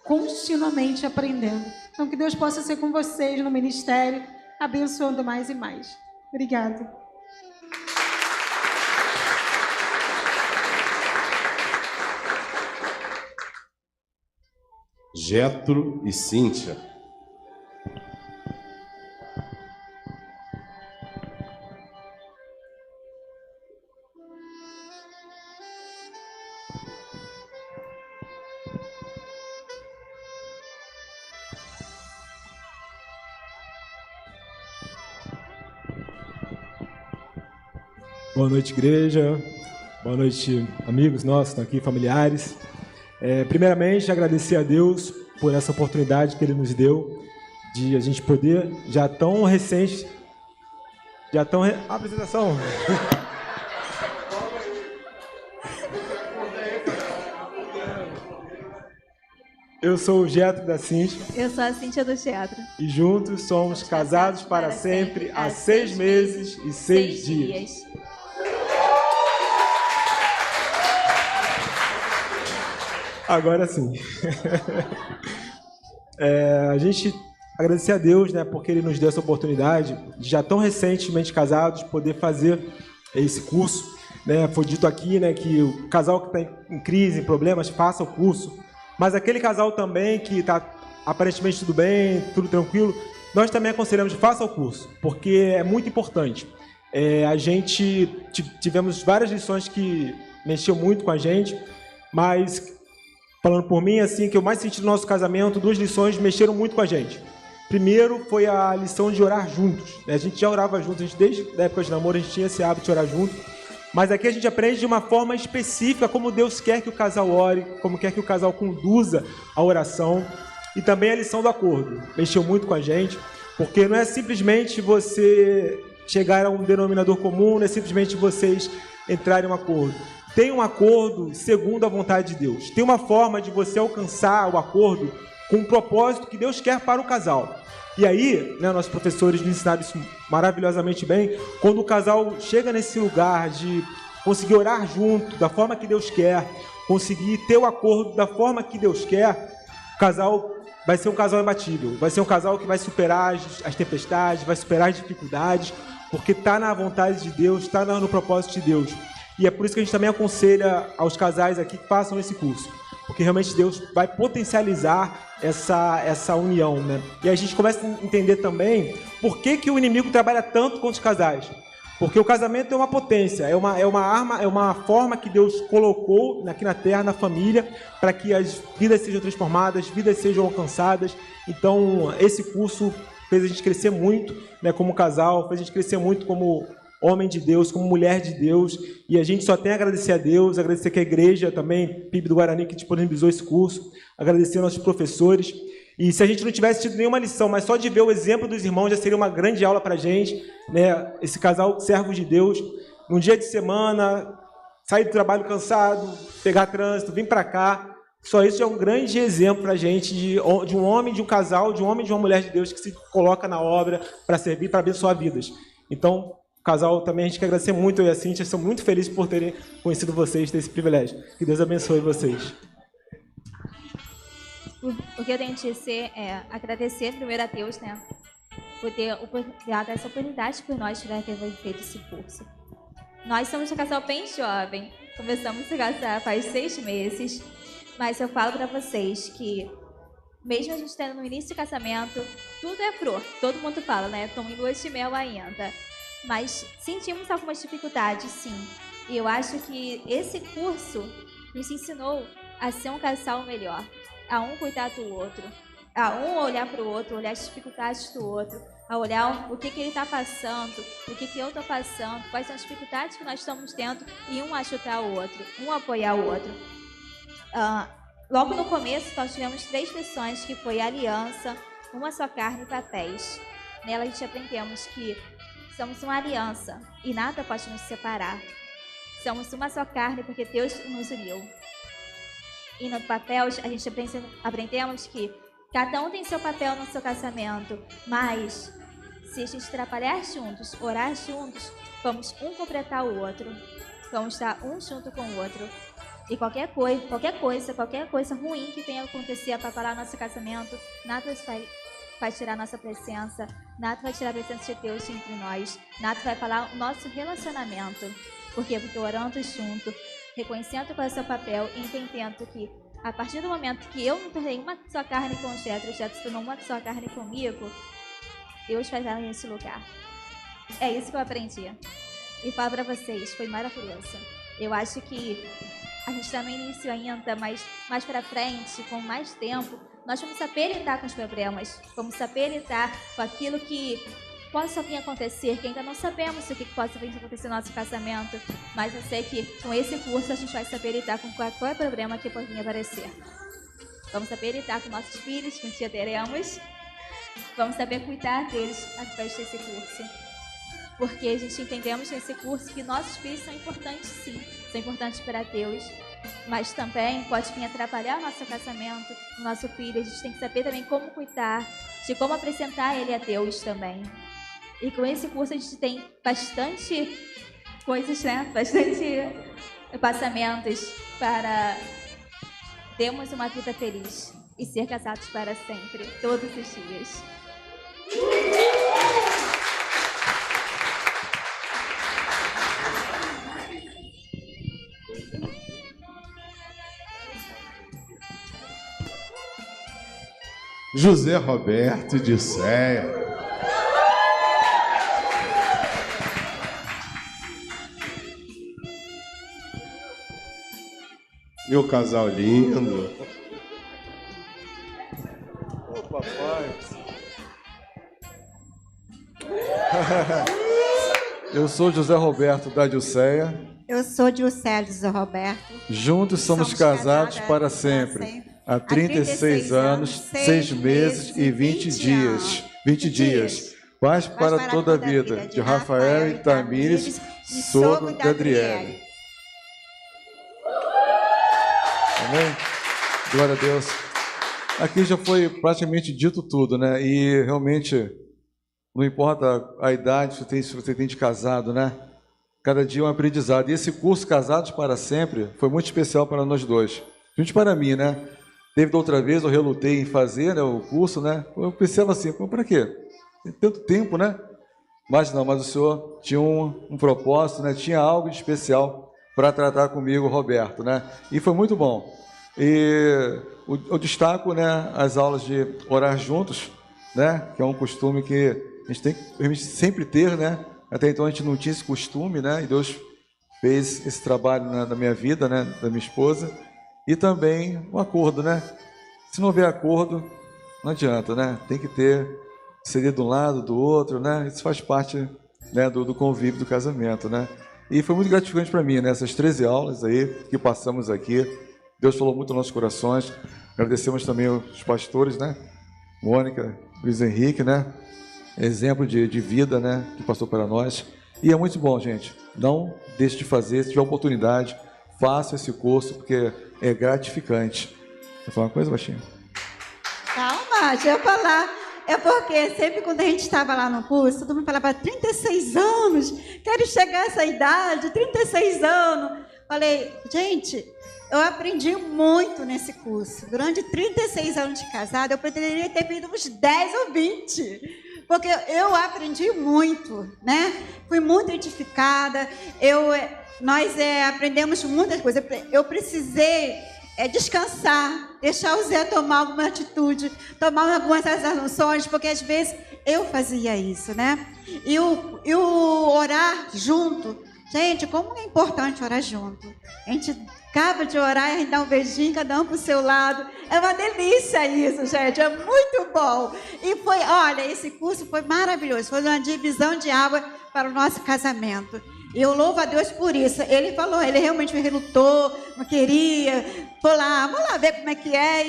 continuamente aprendendo. Então, que Deus possa ser com vocês no ministério, abençoando mais e mais. Obrigada. Jetro e Cíntia. Boa noite, igreja. Boa noite, amigos nossos que estão aqui, familiares. Primeiramente, agradecer a Deus por essa oportunidade que Ele nos deu de a gente poder, já tão recente, apresentação. Eu sou o Getro da Cíntia. Eu sou a Cíntia do Teatro. E juntos somos casados para sempre há 6 meses e 6 dias. Agora sim. A gente agradecer a Deus, né, porque Ele nos deu essa oportunidade de já tão recentemente casados poder fazer esse curso. Né? Foi dito aqui, né, que o casal que está em crise, em problemas, faça o curso. Mas aquele casal também que está aparentemente tudo bem, tudo tranquilo, nós também aconselhamos de faça o curso, porque é muito importante. A gente tivemos várias lições que mexeu muito com a gente, mas falando por mim, assim, que eu mais senti no nosso casamento, 2 lições mexeram muito com a gente. Primeiro foi a lição de orar juntos. Né? A gente já orava juntos, desde a época de namoro a gente tinha esse hábito de orar junto. Mas aqui a gente aprende de uma forma específica como Deus quer que o casal ore, como quer que o casal conduza a oração. E também a lição do acordo. Mexeu muito com a gente, porque não é simplesmente você chegar a um denominador comum, não é simplesmente vocês entrarem em um acordo. Tem um acordo segundo a vontade de Deus. Tem uma forma de você alcançar o acordo com o propósito que Deus quer para o casal. E aí, né, nossos professores nos ensinaram isso maravilhosamente bem, quando o casal chega nesse lugar de conseguir orar junto, da forma que Deus quer, conseguir ter o acordo da forma que Deus quer, o casal vai ser um casal imbatível, vai ser um casal que vai superar as tempestades, vai superar as dificuldades, porque está na vontade de Deus, está no propósito de Deus. E é por isso que a gente também aconselha aos casais aqui que façam esse curso, porque realmente Deus vai potencializar essa união, né? E a gente começa a entender também por que o inimigo trabalha tanto com os casais. Porque o casamento é uma potência, é uma arma, é uma forma que Deus colocou aqui na terra, na família, para que as vidas sejam transformadas, vidas sejam alcançadas. Então, esse curso fez a gente crescer muito, né, como casal, fez a gente crescer muito como homem de Deus, como mulher de Deus, e a gente só tem a agradecer a Deus, agradecer que a igreja também, PIB do Guarani, que disponibilizou esse curso, agradecer aos nossos professores, e se a gente não tivesse tido nenhuma lição, mas só de ver o exemplo dos irmãos já seria uma grande aula para a gente, né? Esse casal servos de Deus, num dia de semana, sair do trabalho cansado, pegar trânsito, vir para cá, só isso é um grande exemplo para a gente de um homem, de um casal, de um homem e de uma mulher de Deus que se coloca na obra para servir, para abençoar vidas. Então, casal também, a gente quer agradecer muito, eu e a Cíntia, sou muito feliz por terem conhecido vocês, ter esse privilégio. Que Deus abençoe vocês. O que eu tenho de dizer é agradecer primeiro a Deus, né, por ter dado essa oportunidade por nós ter feito esse curso. Nós somos um casal bem jovem, começamos a se casar faz 6 meses, mas eu falo para vocês que mesmo a gente estando no início do casamento, tudo é flor, todo mundo fala, né, estamos em lua de mel ainda. Mas sentimos algumas dificuldades, sim. E eu acho que esse curso nos ensinou a ser um casal melhor. A um cuidar do outro. A um olhar para o outro, olhar as dificuldades do outro. A olhar o que ele está passando, o que eu estou passando, quais são as dificuldades que nós estamos tendo e um ajudar o outro, um apoiar o outro. Logo no começo, nós tivemos 3 lições, que foi aliança, uma só carne e papéis. Nela a gente aprendemos que somos uma aliança e nada pode nos separar. Somos uma só carne porque Deus nos uniu. E no papel a gente aprendemos que cada um tem seu papel no seu casamento, mas se a gente trabalhar juntos, orar juntos, vamos um completar o outro. Vamos estar um junto com o outro. E qualquer coisa ruim que venha acontecer para parar nosso casamento, nada vai tirar nossa presença, nada vai tirar a presença de Deus entre nós, nada vai falar o nosso relacionamento. Por quê? Porque orando junto, reconhecendo qual é o seu papel e entendendo que a partir do momento que eu me tornei uma só carne com o Getro se tornou uma só carne comigo, Deus vai estar nesse lugar. É isso que eu aprendi. E falo para vocês, foi maravilhoso. Eu acho que a gente está no início ainda, mas mais para frente, com mais tempo, nós vamos saber lidar com os problemas, vamos saber lidar com aquilo que possa vir a acontecer, que ainda não sabemos o que possa vir a acontecer no nosso casamento, mas eu sei que com esse curso a gente vai saber lidar com qualquer problema que pode vir a aparecer. Vamos saber lidar com nossos filhos, que um dia teremos. Vamos saber cuidar deles através desse curso. Porque a gente entendemos nesse curso que nossos filhos são importantes, sim. São importantes para Deus. Mas também pode vir atrapalhar o nosso casamento, o nosso filho. A gente tem que saber também como cuidar, de como apresentar ele a Deus também. E com esse curso a gente tem bastante coisas, né? Bastante passamentos para termos uma vida feliz e ser casados para sempre, todos os dias. José Roberto de Céia. Meu casal lindo. Ô, papai. Eu sou José Roberto da Dilceia. Eu sou Dilceia José Roberto. Juntos somos casados para sempre. Há 36 anos, 6 meses e 20 dias. 20 dias. Paz para toda a vida. De Rafael e Tamires, sogro da Adriele. Amém? Glória a Deus. Aqui já foi praticamente dito tudo, né? E realmente, não importa a idade que você tem de casado, né? Cada dia é um aprendizado. E esse curso Casados para Sempre foi muito especial para nós dois. Gente, para mim, né? Teve da outra vez, eu relutei em fazer, né, o curso, né? Eu pensava assim, para quê? Tem tanto tempo, né? Mas não, mas o senhor tinha um propósito, né? Tinha algo de especial para tratar comigo, Roberto, né? E foi muito bom. E eu destaco, né, as aulas de orar juntos, né? Que é um costume que a gente tem que sempre ter, né? Até então a gente não tinha esse costume, né? E Deus fez esse trabalho na minha vida, né? Da minha esposa. E também o acordo, né? Se não houver acordo, não adianta, né? Tem que ter ceder de um lado, do outro, né? Isso faz parte, né, do convívio do casamento, né? E foi muito gratificante para mim, né? Essas 13 aulas aí que passamos aqui. Deus falou muito nos nossos corações. Agradecemos também os pastores, né? Mônica, Luiz Henrique, né? Exemplo de vida, né? Que passou para nós. E é muito bom, gente. Não deixe de fazer, se tiver oportunidade, faça esse curso, porque é gratificante. Quer falar uma coisa, baixinho? Calma, deixa eu falar. É porque sempre quando a gente estava lá no curso, todo mundo falava 36 anos, quero chegar a essa idade, 36 anos. Falei, gente, eu aprendi muito nesse curso. Durante 36 anos de casada, eu poderia ter feito uns 10 ou 20. Porque eu aprendi muito, né? Fui muito edificada, nós aprendemos muitas coisas. Eu precisei descansar, deixar o Zé tomar alguma atitude, tomar algumas ações, porque às vezes eu fazia isso, né? E o orar junto, gente, como é importante orar junto. A gente acaba de orar e a gente dá um beijinho, cada um pro seu lado. É uma delícia isso, gente, é muito bom. E olha, esse curso foi maravilhoso, foi uma divisão de água para o nosso casamento. E eu louvo a Deus por isso. Ele falou, ele realmente relutou, não queria. Vamos lá ver como é que é.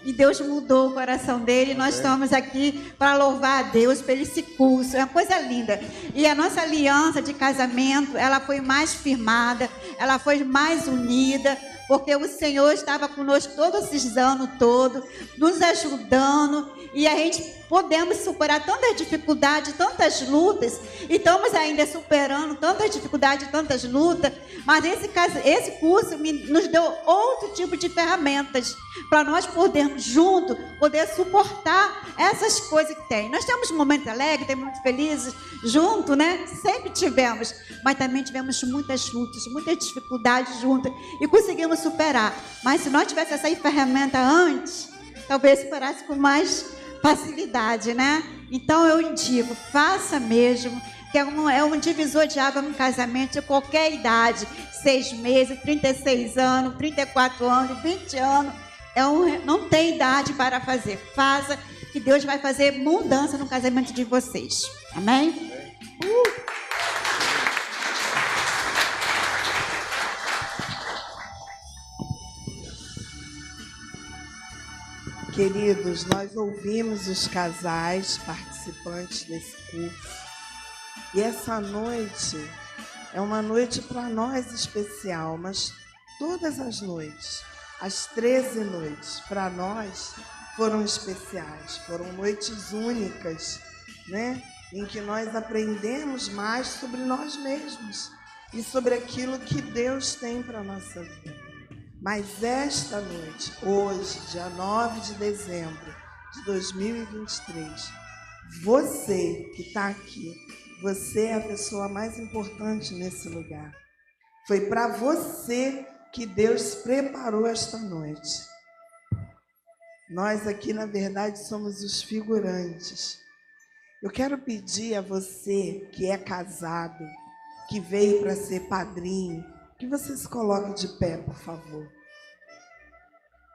E Deus mudou o coração dele. Nós estamos aqui para louvar a Deus por esse curso. É uma coisa linda. E a nossa aliança de casamento, ela foi mais firmada, ela foi mais unida, porque o Senhor estava conosco todos esses anos todos, nos ajudando, e a gente podemos superar tantas dificuldades, tantas lutas, e estamos ainda superando tantas dificuldades, tantas lutas, mas esse curso nos deu outro tipo de ferramentas para nós podermos juntos, poder suportar essas coisas que tem. Nós temos momentos alegres, temos momentos felizes juntos, né? Sempre tivemos, mas também tivemos muitas lutas, muitas dificuldades juntas e conseguimos superar. Mas se nós tivéssemos essa ferramenta antes, talvez superasse com mais facilidade, né? Então eu indico, faça mesmo, que é um divisor de água no casamento de qualquer idade, 6 meses, 36 anos, 34 anos, 20 anos, não tem idade para fazer. Faça, que Deus vai fazer mudança no casamento de vocês. Amém? Queridos, nós ouvimos os casais participantes desse curso. E essa noite é uma noite para nós especial, mas todas as noites, as 13 noites, para nós foram especiais, foram noites únicas, né? Em que nós aprendemos mais sobre nós mesmos e sobre aquilo que Deus tem para a nossa vida. Mas esta noite, hoje, dia 9 de dezembro de 2023, você que está aqui, você é a pessoa mais importante nesse lugar. Foi para você que Deus preparou esta noite. Nós aqui, na verdade, somos os figurantes. Eu quero pedir a você que é casado, que veio para ser padrinho, que você se coloque de pé, por favor.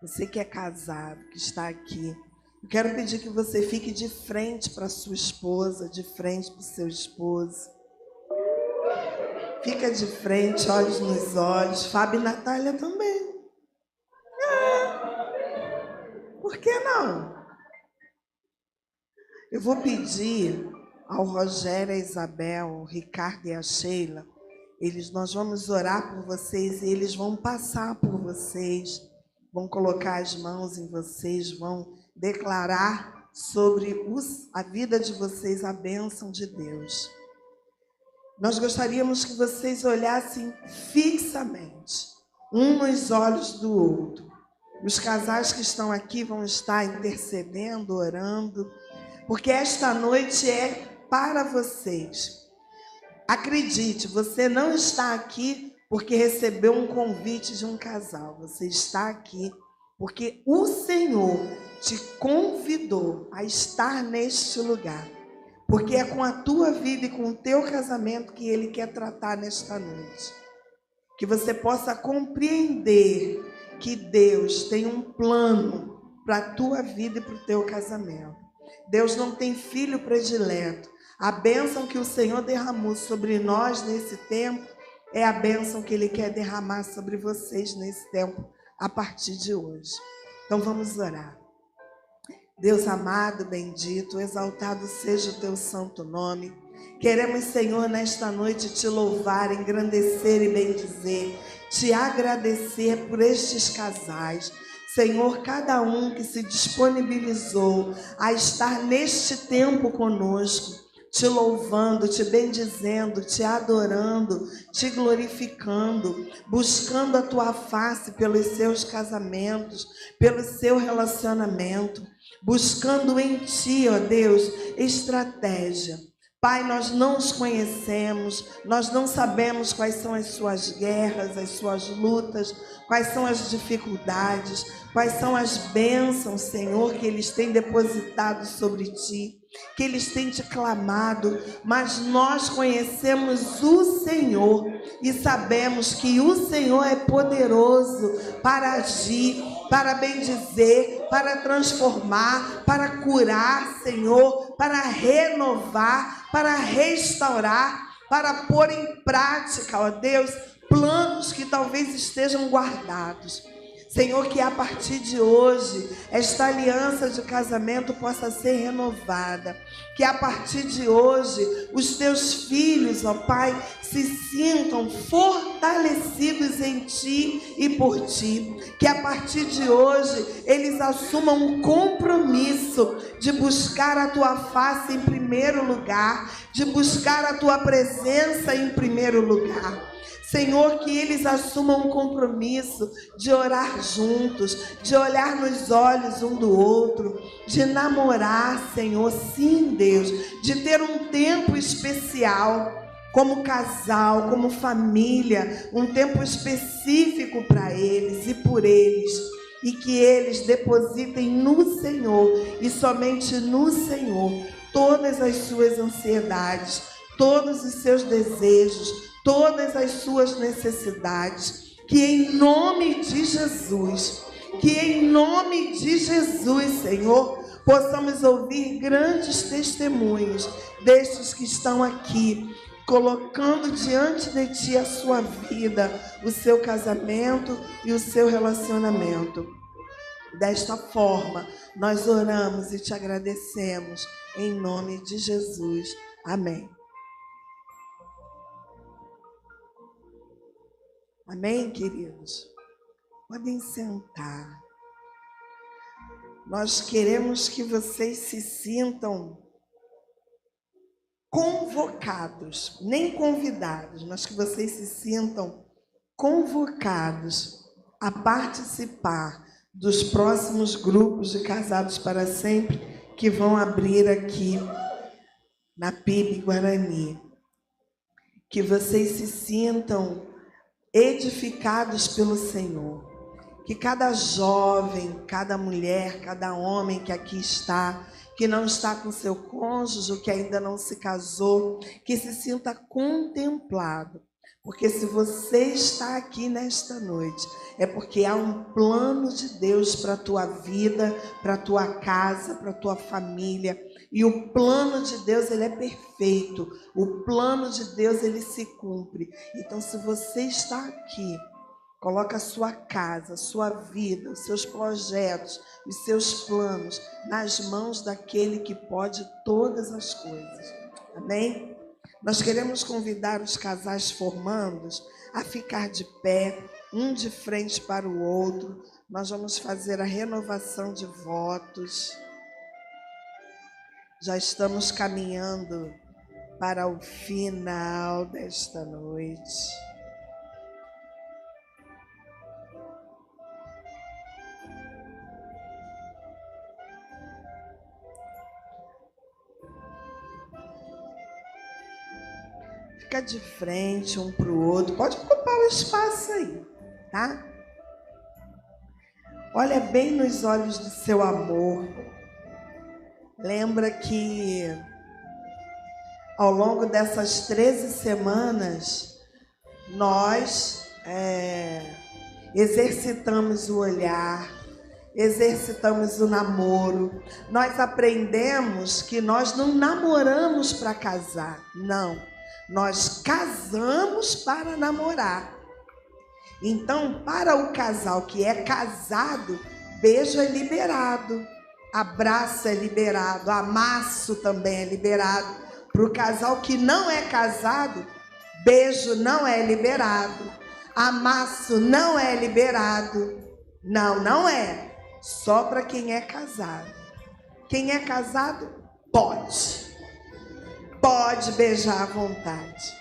Você que é casado, que está aqui, eu quero pedir que você fique de frente para sua esposa, de frente para o seu esposo. Fica de frente, olhos nos olhos. Fábio e Natália também. Por que não? Eu vou pedir ao Rogério, a Isabel, ao Ricardo e a Sheila, nós vamos orar por vocês e eles vão passar por vocês, vão colocar as mãos em vocês, vão declarar sobre a vida de vocês a bênção de Deus. Nós gostaríamos que vocês olhassem fixamente, um nos olhos do outro. Os casais que estão aqui vão estar intercedendo, orando, porque esta noite é para vocês. Acredite, você não está aqui porque recebeu um convite de um casal. Você está aqui porque o Senhor te convidou a estar neste lugar. Porque é com a tua vida e com o teu casamento que Ele quer tratar nesta noite. Que você possa compreender que Deus tem um plano para a tua vida e para o teu casamento. Deus não tem filho predileto. A bênção que o Senhor derramou sobre nós nesse tempo é a bênção que Ele quer derramar sobre vocês nesse tempo, a partir de hoje. Então vamos orar. Deus amado, bendito, exaltado seja o teu santo nome. Queremos, Senhor, nesta noite te louvar, engrandecer e bendizer, te agradecer por estes casais. Senhor, cada um que se disponibilizou a estar neste tempo conosco, te louvando, te bendizendo, te adorando, te glorificando, buscando a tua face pelos seus casamentos, pelo seu relacionamento, buscando em ti, ó Deus, estratégia. Pai, nós não os conhecemos, nós não sabemos quais são as suas guerras, as suas lutas, quais são as dificuldades, quais são as bênçãos, Senhor, que eles têm depositado sobre ti, que eles têm te clamado, mas nós conhecemos o Senhor e sabemos que o Senhor é poderoso para agir, para bendizer, para transformar, para curar, Senhor, para renovar, para restaurar, para pôr em prática, ó Deus, planos que talvez estejam guardados. Senhor, que a partir de hoje, esta aliança de casamento possa ser renovada. Que a partir de hoje, os teus filhos, ó Pai, se sintam fortalecidos em Ti e por Ti. Que a partir de hoje, eles assumam um compromisso de buscar a Tua face em primeiro lugar, de buscar a Tua presença em primeiro lugar. Senhor, que eles assumam um compromisso de orar juntos, de olhar nos olhos um do outro, de namorar, Senhor, sim, Deus, de ter um tempo especial como casal, como família, um tempo específico para eles e por eles, e que eles depositem no Senhor e somente no Senhor todas as suas ansiedades, todos os seus desejos, todas as suas necessidades, que em nome de Jesus, Senhor, possamos ouvir grandes testemunhos destes que estão aqui, colocando diante de Ti a sua vida, o seu casamento e o seu relacionamento. Desta forma, nós oramos e te agradecemos, em nome de Jesus. Amém. Amém, queridos? Podem sentar. Nós queremos que vocês se sintam convocados, nem convidados, mas que vocês se sintam convocados a participar dos próximos grupos de Casados para Sempre que vão abrir aqui na PIB Guarani. Que vocês se sintam edificados pelo Senhor. Que cada jovem, cada mulher, cada homem que aqui está, que não está com seu cônjuge, ou que ainda não se casou, que se sinta contemplado. Porque se você está aqui nesta noite, é porque há um plano de Deus para a tua vida, para a tua casa, para a tua família. E o plano de Deus, ele é perfeito. O plano de Deus, ele se cumpre. Então, se você está aqui, coloca a sua casa, a sua vida, os seus projetos, os seus planos nas mãos daquele que pode todas as coisas. Amém? Nós queremos convidar os casais formandos a ficar de pé, um de frente para o outro. Nós vamos fazer a renovação de votos. Já estamos caminhando para o final desta noite. Fica de frente um para o outro. Pode ocupar o espaço aí, tá? Olha bem nos olhos do seu amor. Lembra que ao longo dessas 13 semanas, nós exercitamos o olhar, exercitamos o namoro. Nós aprendemos que nós não namoramos para casar, não. Nós casamos para namorar. Então, para o casal que é casado, beijo é liberado, abraço é liberado, amasso também é liberado. Para o casal que não é casado, beijo não é liberado, amasso não é liberado. Não, não é. Só para quem é casado. Quem é casado, pode. Pode beijar à vontade.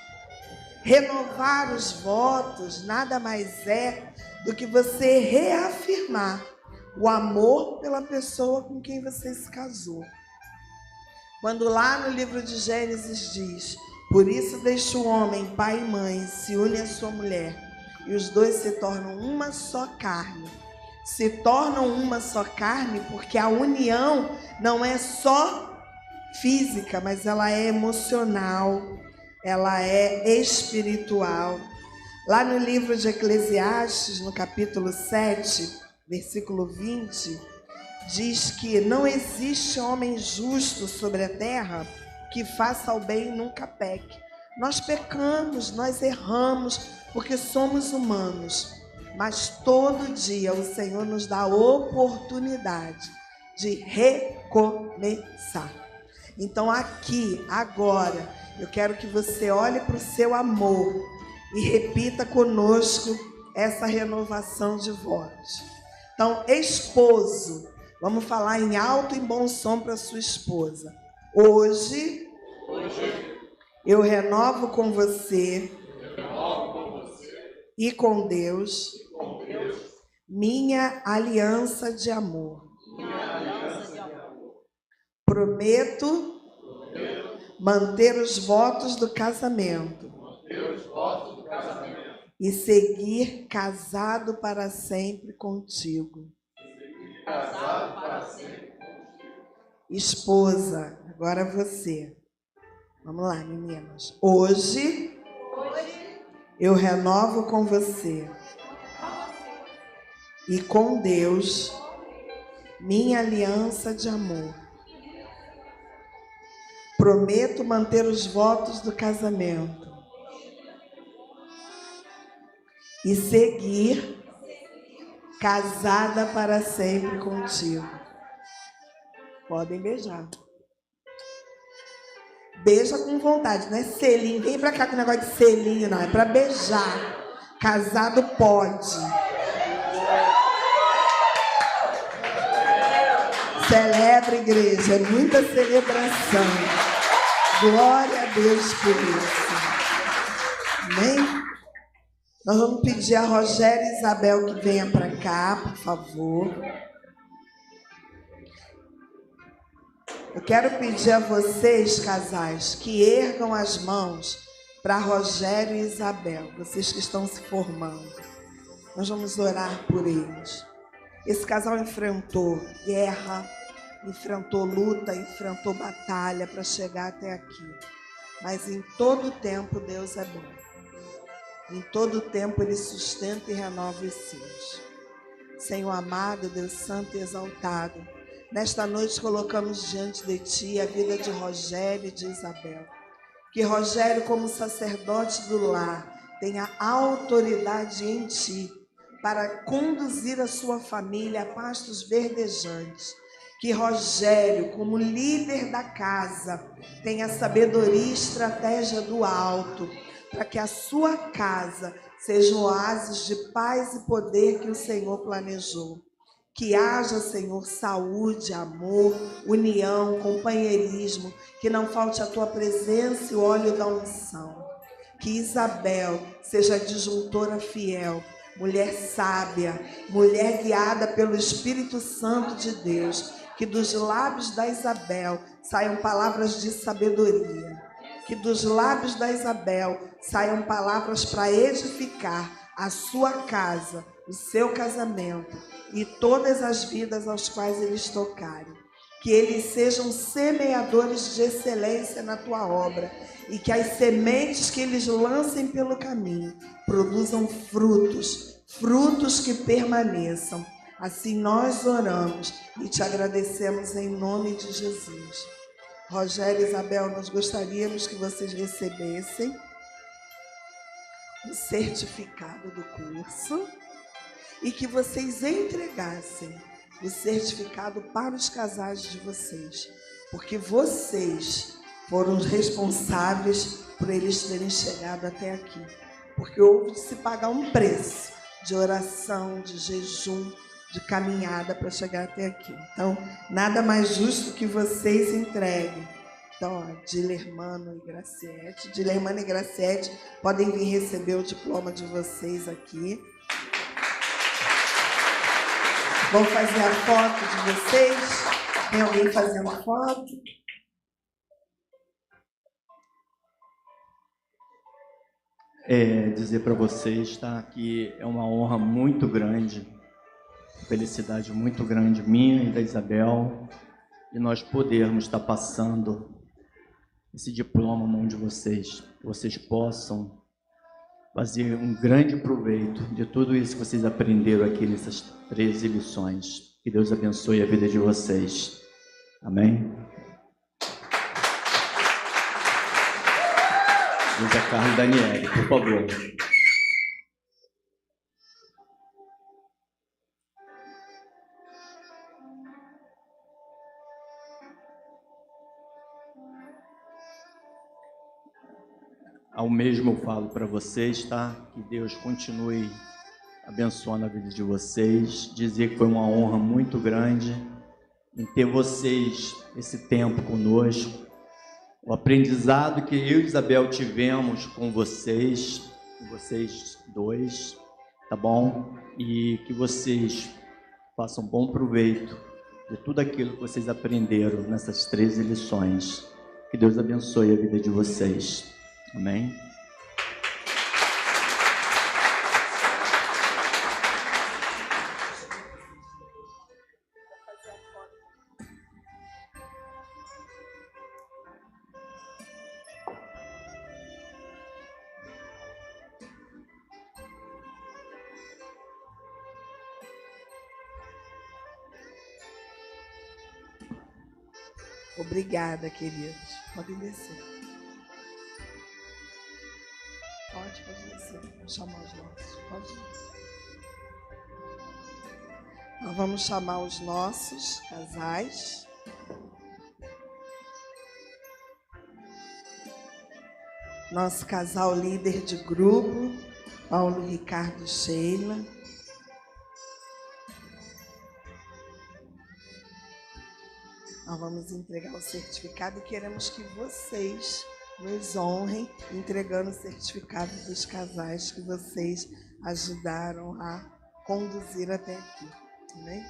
Renovar os votos nada mais é do que você reafirmar o amor pela pessoa com quem você se casou. Quando lá no livro de Gênesis diz: por isso deixa o homem, pai e mãe, se une à sua mulher, e os dois se tornam uma só carne. Se tornam uma só carne porque a união não é só física, mas ela é emocional, ela é espiritual. Lá no livro de Eclesiastes, no capítulo 7, versículo 20, diz que não existe homem justo sobre a terra que faça o bem e nunca peque. Nós pecamos, nós erramos, porque somos humanos, mas todo dia o Senhor nos dá a oportunidade de recomeçar. Então aqui, agora, eu quero que você olhe para o seu amor e repita conosco essa renovação de votos. Então, esposo, vamos falar em alto e bom som para sua esposa. Hoje, eu renovo com você e com Deus minha aliança de amor. Prometo manter os votos do casamento e seguir casado para sempre contigo. Esposa, agora você. Vamos lá, meninas. Hoje eu renovo com você e com Deus minha aliança de amor. Prometo manter os votos do casamento e seguir casada para sempre contigo. Podem beijar. Beija com vontade, não é selinho. Vem pra cá com o negócio de selinho, não. É pra beijar. Casado pode. Celebra, igreja. É muita celebração. Glória a Deus por isso. Amém? Nós vamos pedir a Rogéria e Isabel que venham para cá, por favor. Eu quero pedir a vocês, casais, que ergam as mãos para Rogério e Isabel, vocês que estão se formando. Nós vamos orar por eles. Esse casal enfrentou guerra, enfrentou luta, enfrentou batalha para chegar até aqui. Mas em todo tempo Deus é bom. Em todo tempo Ele sustenta e renova os seus. Senhor amado, Deus santo e exaltado, nesta noite colocamos diante de Ti a vida de Rogério e de Isabel. Que Rogério, como sacerdote do lar, tenha autoridade em Ti para conduzir a sua família a pastos verdejantes. Que Rogério, como líder da casa, tenha sabedoria e estratégia do alto, para que a sua casa seja um oásis de paz e poder que o Senhor planejou. Que haja, Senhor, saúde, amor, união, companheirismo, que não falte a Tua presença e o óleo da unção. Que Isabel seja a disjuntora fiel, mulher sábia, mulher guiada pelo Espírito Santo de Deus. Que dos lábios da Isabel saiam palavras de sabedoria. Que dos lábios da Isabel saiam palavras para edificar a sua casa, o seu casamento e todas as vidas aos quais eles tocarem. Que eles sejam semeadores de excelência na tua obra e que as sementes que eles lancem pelo caminho produzam frutos, frutos que permaneçam. Assim nós oramos e te agradecemos em nome de Jesus. Rogério e Isabel, nós gostaríamos que vocês recebessem o certificado do curso e que vocês entregassem o certificado para os casais de vocês, porque vocês foram os responsáveis por eles terem chegado até aqui, porque houve de se pagar um preço de oração, de jejum, de caminhada para chegar até aqui. Então, nada mais justo que vocês entreguem. Então, ó, Dilermano e Graciete. Dilermano e Graciete podem vir receber o diploma de vocês aqui. Vamos fazer a foto de vocês? Tem alguém fazendo a foto? Dizer para vocês, tá, que é uma honra muito grande, felicidade muito grande minha e da Isabel, de nós podermos estar passando esse diploma na mão de vocês, que vocês possam fazer um grande proveito de tudo isso que vocês aprenderam aqui nessas 13 lições. Que Deus abençoe a vida de vocês. Amém? José Carlos Daniele, por favor. Ao mesmo eu falo para vocês, tá? Que Deus continue abençoando a vida de vocês. Dizer que foi uma honra muito grande em ter vocês esse tempo conosco. O aprendizado que eu e Isabel tivemos com vocês dois, tá bom? E que vocês façam bom proveito de tudo aquilo que vocês aprenderam nessas 13 lições. Que Deus abençoe a vida de vocês. Amém? Obrigada, queridos. Podem descer. Pode descer. Vou chamar os nossos. Pode ir. Nós vamos chamar os nossos casais. Nosso casal líder de grupo, Paulo Ricardo e Sheila. Nós vamos entregar o certificado e queremos que vocês nos honrem entregando o certificado dos casais que vocês ajudaram a conduzir até aqui. Amém?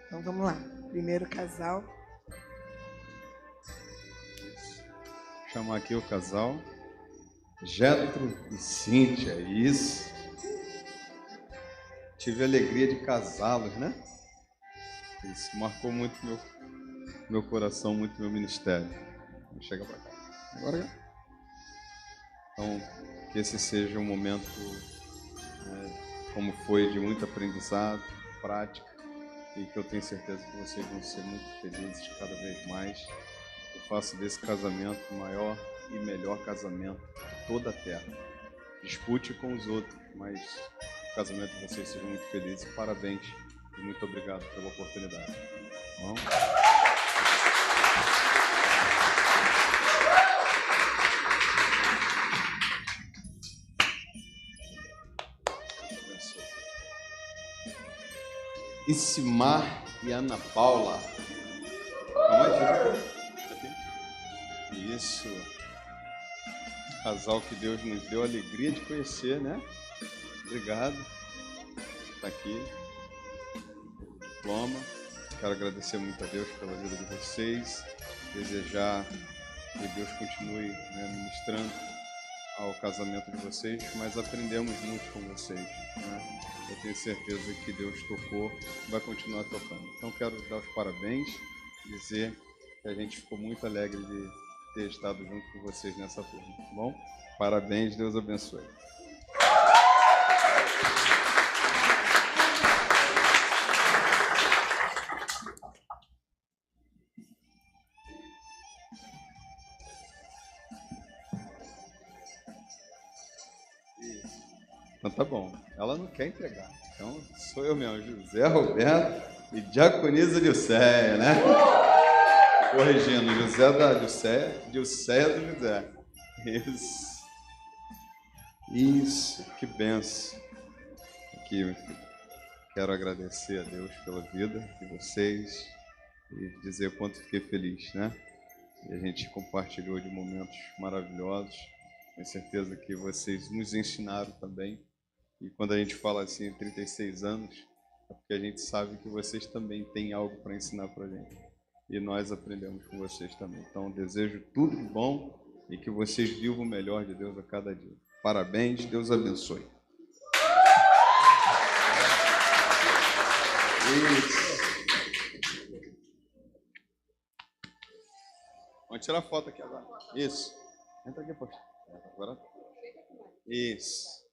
Então vamos lá. Primeiro casal. Vou chamar aqui o casal. Jetro e Cíntia, isso. Tive a alegria de casá-los, né? Isso marcou muito meu coração, muito meu ministério. Chega pra cá. Agora. Então, que esse seja um momento, como foi, de muito aprendizado, prática, e que eu tenho certeza que vocês vão ser muito felizes cada vez mais. Eu faço desse casamento o maior e melhor casamento de toda a terra. Dispute com os outros, mas o casamento de vocês seja muito feliz. Parabéns e muito obrigado pela oportunidade. Bom? Isimar e Ana Paula. Isso. Casal que Deus nos deu a alegria de conhecer, né? Obrigado. Está aqui. Diploma. Quero agradecer muito a Deus pela vida de vocês. Desejar que Deus continue, ministrando ao casamento de vocês, mas aprendemos muito com vocês, né? Eu tenho certeza que Deus tocou e vai continuar tocando. Então quero dar os parabéns, dizer que a gente ficou muito alegre de ter estado junto com vocês nessa turma, tá bom? Parabéns, Deus abençoe. Então tá bom, ela não quer entregar, então sou eu mesmo, José Roberto e Diaconisa Dilceia, né? Corrigindo, José da Dilceia, Dilceia do José. Isso, que benção. Aqui quero agradecer a Deus pela vida de vocês e dizer o quanto fiquei feliz, né? E a gente compartilhou de momentos maravilhosos. Tenho certeza que vocês nos ensinaram também. E quando a gente fala assim, 36 anos, é porque a gente sabe que vocês também têm algo para ensinar para a gente. E nós aprendemos com vocês também. Então, desejo tudo de bom e que vocês vivam o melhor de Deus a cada dia. Parabéns, Deus abençoe. Isso. Vamos tirar foto aqui agora. Isso. Entra aqui, poxa. Agora. Isso.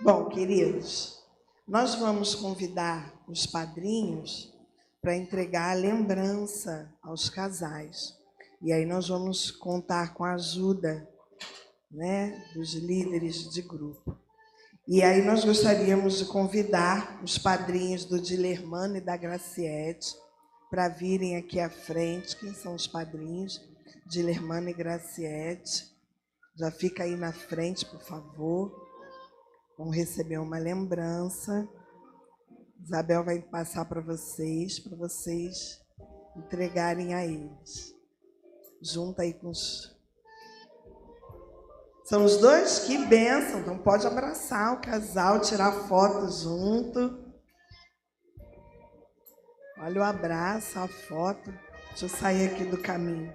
Bom, queridos, nós vamos convidar os padrinhos para entregar a lembrança aos casais. E aí nós vamos contar com a ajuda, né, dos líderes de grupo. E aí nós gostaríamos de convidar os padrinhos do Dilermano e da Graciete para virem aqui à frente. Quem são os padrinhos? Dilermano e Graciete. Já fica aí na frente, por favor. Vão receber uma lembrança. Isabel vai passar para vocês entregarem a eles. Junta aí com os... São os dois? Que bênção! Então pode abraçar o casal, tirar foto junto. Olha o abraço, a foto. Deixa eu sair aqui do caminho.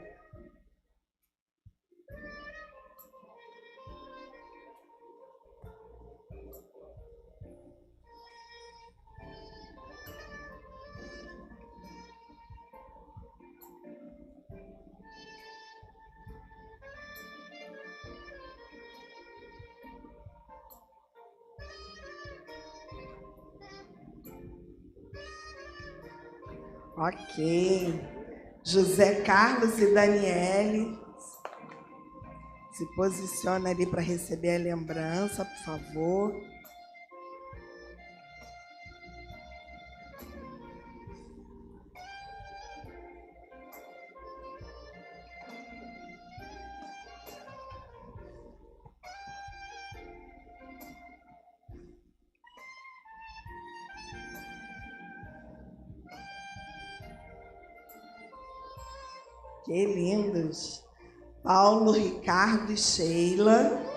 Ok. José Carlos e Daniele, se posiciona ali para receber a lembrança, por favor. Que lindos! Paulo, Ricardo e Sheila.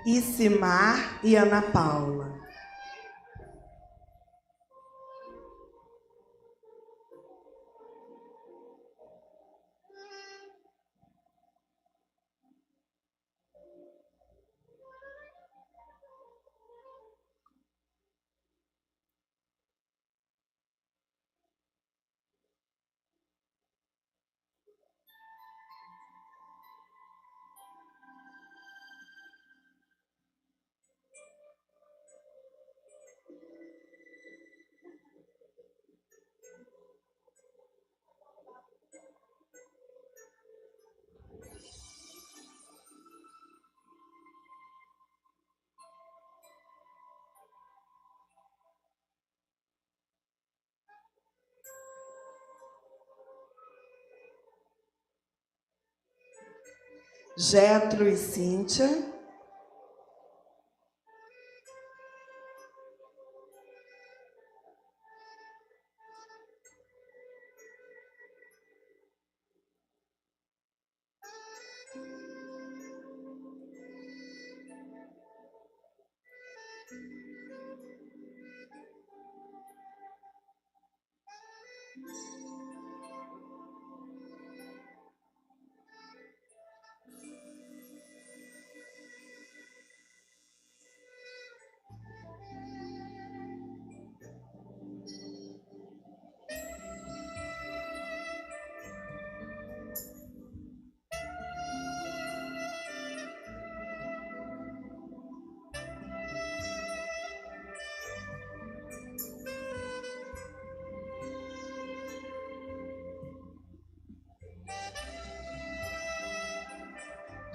Isimar e Ana Paula. Getro e Cíntia.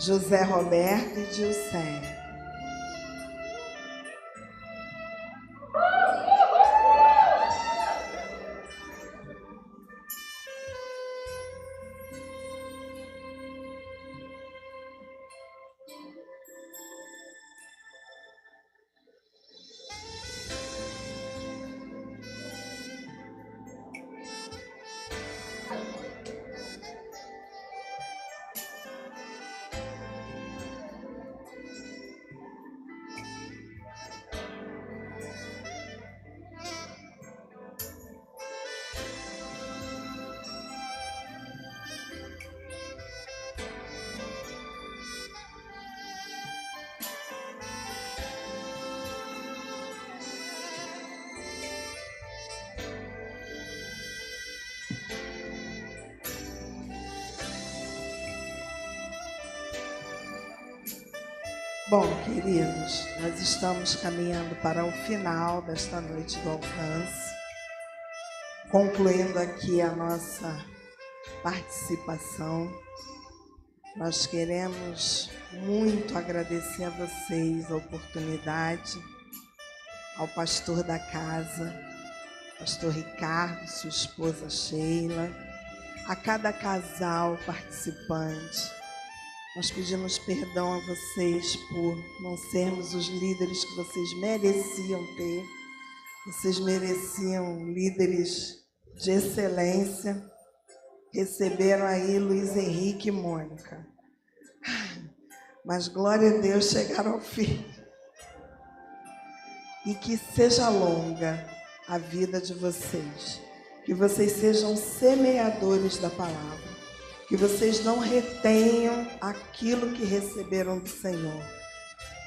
José Roberto e Dilcé. Bom, queridos, nós estamos caminhando para o final desta noite do alcance, concluindo aqui a nossa participação. Nós queremos muito agradecer a vocês a oportunidade, ao pastor da casa, pastor Ricardo, sua esposa Sheila, a cada casal participante. Nós pedimos perdão a vocês por não sermos os líderes que vocês mereciam ter. Vocês mereciam líderes de excelência. Receberam aí Luiz Henrique e Mônica. Mas, glória a Deus, chegaram ao fim. E que seja longa a vida de vocês. Que vocês sejam semeadores da palavra. Que vocês não retenham aquilo que receberam do Senhor.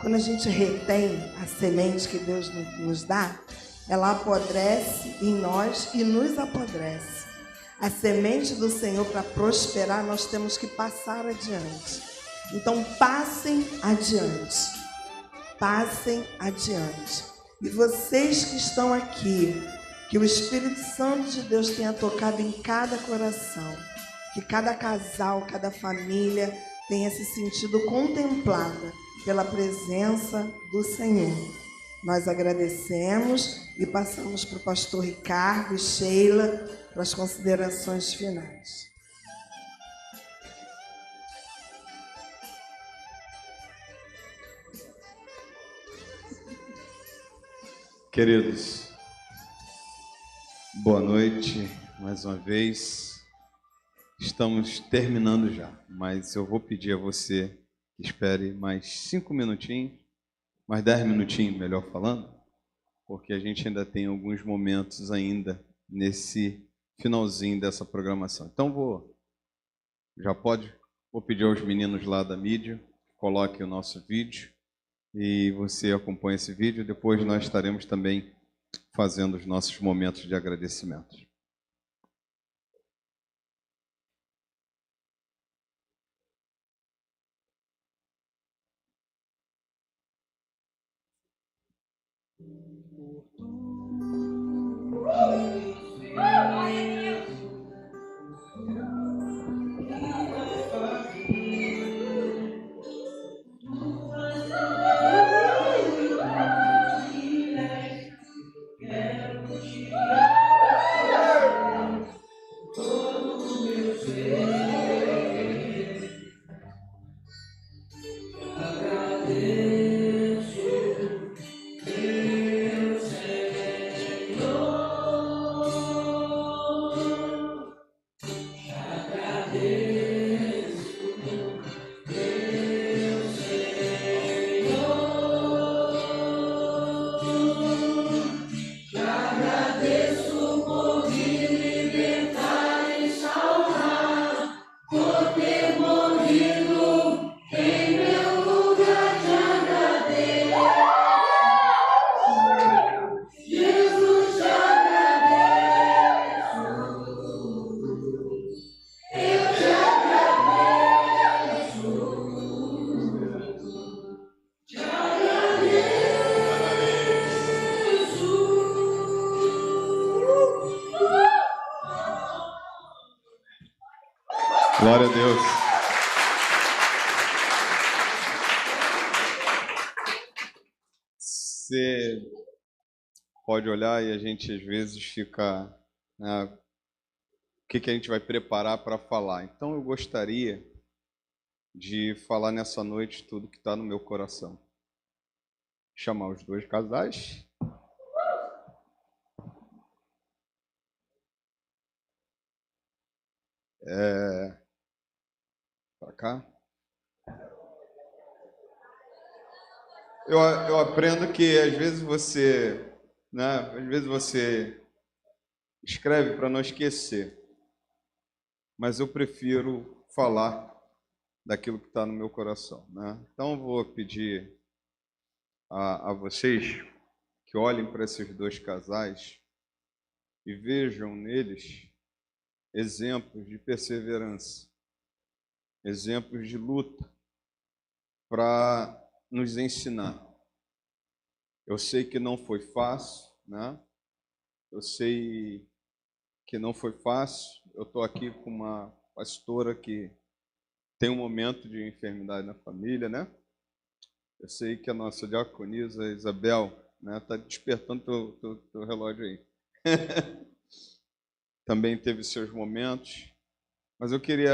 Quando a gente retém a semente que Deus nos dá, ela apodrece em nós e nos apodrece. A semente do Senhor, para prosperar, nós temos que passar adiante. Então, passem adiante. Passem adiante. E vocês que estão aqui, que o Espírito Santo de Deus tenha tocado em cada coração. Que cada casal, cada família tenha se sentido contemplada pela presença do Senhor. Nós agradecemos e passamos para o pastor Ricardo e Sheila para as considerações finais. Queridos, boa noite mais uma vez. Estamos terminando já, mas eu vou pedir a você que espere mais 5 minutinhos, mais 10 minutinhos, melhor falando, porque a gente ainda tem alguns momentos ainda nesse finalzinho dessa programação. Então vou pedir aos meninos lá da mídia, coloquem o nosso vídeo e você acompanha esse vídeo. Depois nós estaremos também fazendo os nossos momentos de agradecimento. Glória a Deus. Você pode olhar e a gente às vezes fica, né, o que a gente vai preparar para falar. Então eu gostaria de falar nessa noite tudo que está no meu coração. Chamar os dois casais. Para cá. Eu aprendo que às vezes você escreve para não esquecer, mas eu prefiro falar daquilo que está no meu coração, né? Então eu vou pedir a vocês que olhem para esses dois casais e vejam neles exemplos de perseverança, exemplos de luta para nos ensinar. Eu sei que não foi fácil, né? Eu sei que não foi fácil. Eu estou aqui com uma pastora que tem um momento de enfermidade na família, né? Eu sei que a nossa diaconisa Isabel, né, está despertando teu relógio aí. Também teve seus momentos. Mas eu queria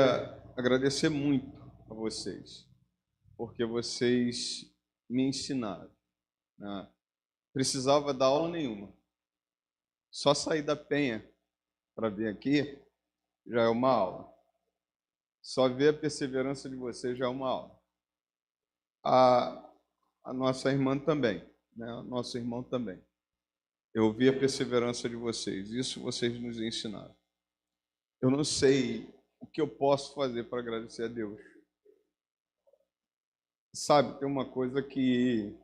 agradecer muito a vocês, porque vocês me ensinaram, né? Precisava dar aula nenhuma. Só sair da Penha para vir aqui já é uma aula. Só ver a perseverança de vocês já é uma aula. A nossa irmã também, né? O nosso irmão também. Eu vi a perseverança de vocês. Isso vocês nos ensinaram. Eu não sei o que eu posso fazer para agradecer a Deus. Sabe, tem uma coisa que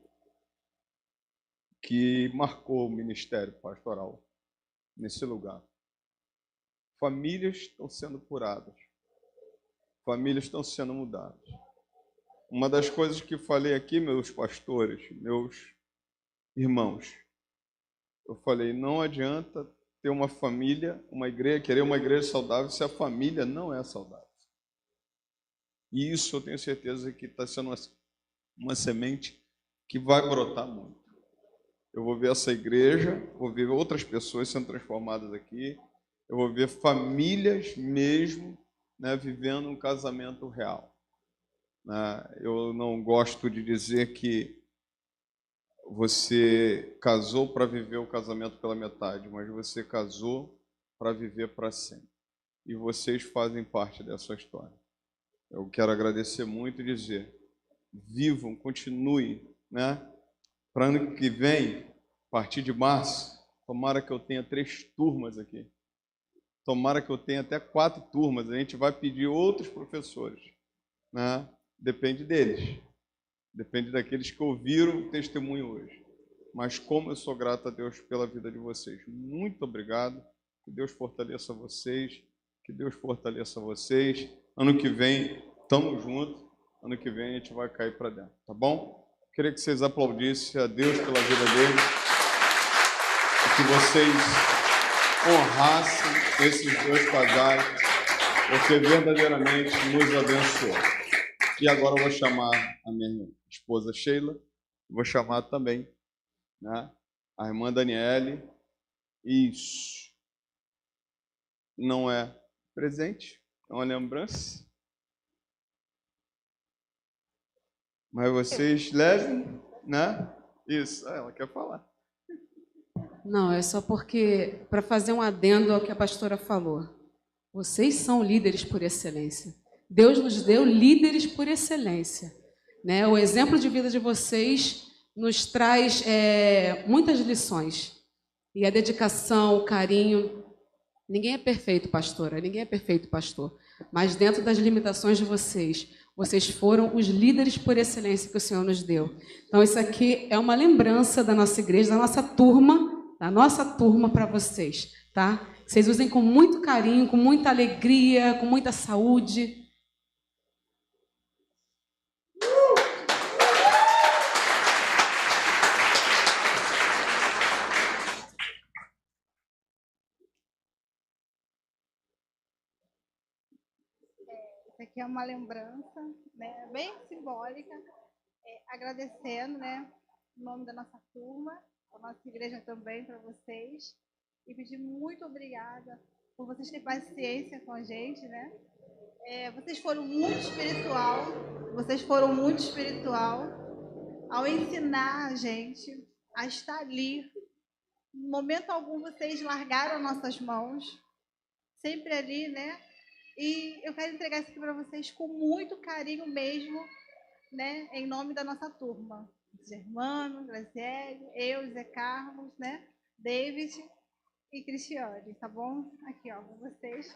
marcou o ministério pastoral nesse lugar. Famílias estão sendo curadas. Famílias estão sendo mudadas. Uma das coisas que falei aqui, meus pastores, meus irmãos, eu falei, não adianta ter uma família, uma igreja, querer uma igreja saudável se a família não é saudável. E isso eu tenho certeza que está sendo uma semente que vai brotar muito. Eu vou ver essa igreja, vou ver outras pessoas sendo transformadas aqui, eu vou ver famílias mesmo, né, vivendo um casamento real. Eu não gosto de dizer que você casou para viver o casamento pela metade, mas você casou para viver para sempre. E vocês fazem parte dessa história. Eu quero agradecer muito e dizer, vivam, continuem, né? Para ano que vem, a partir de março, tomara que eu tenha 3 turmas aqui. Tomara que eu tenha até 4 turmas. A gente vai pedir outros professores, né? Depende deles. Depende daqueles que ouviram o testemunho hoje. Mas como eu sou grato a Deus pela vida de vocês. Muito obrigado. Que Deus fortaleça vocês. Que Deus fortaleça vocês. Ano que vem, estamos juntos. Ano que vem a gente vai cair para dentro. Tá bom? Queria que vocês aplaudissem a Deus pela vida deles. E que vocês honrassem esses 2 casais. Porque verdadeiramente nos abençoou. E agora eu vou chamar a minha esposa Sheila, vou chamar também, né, a irmã Daniele. Isso não é presente, é uma lembrança. Mas vocês levem, né? Isso, ela quer falar. Não, é só porque, para fazer um adendo ao que a pastora falou, vocês são líderes por excelência. Deus nos deu líderes por excelência, né? O exemplo de vida de vocês nos traz muitas lições. E a dedicação, o carinho. Ninguém é perfeito, pastora. Ninguém é perfeito, pastor. Mas dentro das limitações de vocês, vocês foram os líderes por excelência que o Senhor nos deu. Então, isso aqui é uma lembrança da nossa igreja, da nossa turma para vocês, tá? Vocês usem com muito carinho, com muita alegria, com muita saúde. Isso aqui é uma lembrança, né, bem simbólica, agradecendo, né, em nome da nossa turma, a nossa igreja também para vocês, e pedir muito obrigada por vocês terem paciência com a gente, né? Vocês foram muito espiritual, ao ensinar a gente a estar ali. Em momento algum vocês largaram nossas mãos, sempre ali, né? E eu quero entregar isso aqui para vocês com muito carinho mesmo, né? Em nome da nossa turma. Germano, Graziele, eu, Zé Carlos, né? David e Cristiane, tá bom? Aqui, ó, com vocês.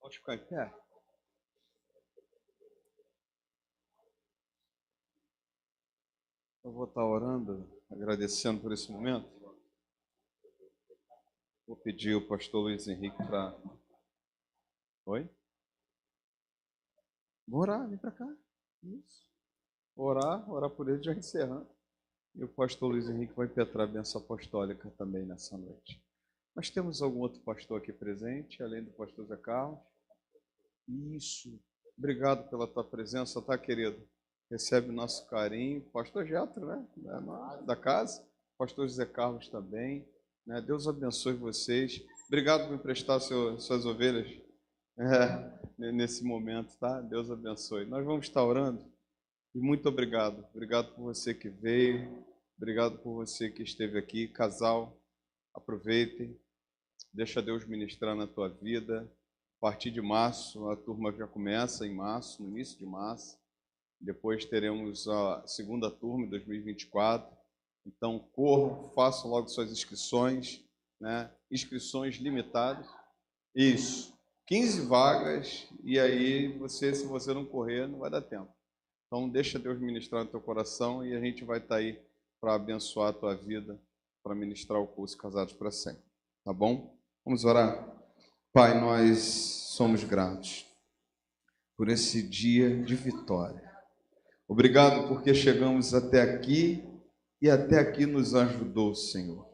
Pode ficar em pé. Eu vou estar orando, agradecendo por esse momento. Vou pedir o pastor Luiz Henrique para... Oi? Vou orar, vem para cá. Isso. Orar por ele, já encerrando. E o pastor Luiz Henrique vai impetrar a bênção apostólica também nessa noite. Mas temos algum outro pastor aqui presente, além do pastor Zé Carlos? Isso. Obrigado pela tua presença, tá, querido? Recebe o nosso carinho. Pastor Getro, né? Da casa. Pastor José Carlos também. Né? Deus abençoe vocês. Obrigado por emprestar suas ovelhas nesse momento, tá? Deus abençoe. Nós vamos estar orando. E muito obrigado. Obrigado por você que veio. Obrigado por você que esteve aqui. Casal, aproveitem. Deixa Deus ministrar na tua vida. A partir de março, a turma já começa em março, no início de março. Depois teremos a segunda turma em 2024. Então, corram, façam logo suas inscrições, né? Inscrições limitadas. Isso, 15 vagas, e aí, se você não correr, não vai dar tempo. Então, deixa Deus ministrar no teu coração e a gente vai estar aí para abençoar a tua vida, para ministrar o curso Casados para Sempre. Tá bom? Vamos orar? Pai, nós somos gratos por esse dia de vitória. Obrigado porque chegamos até aqui e até aqui nos ajudou, Senhor.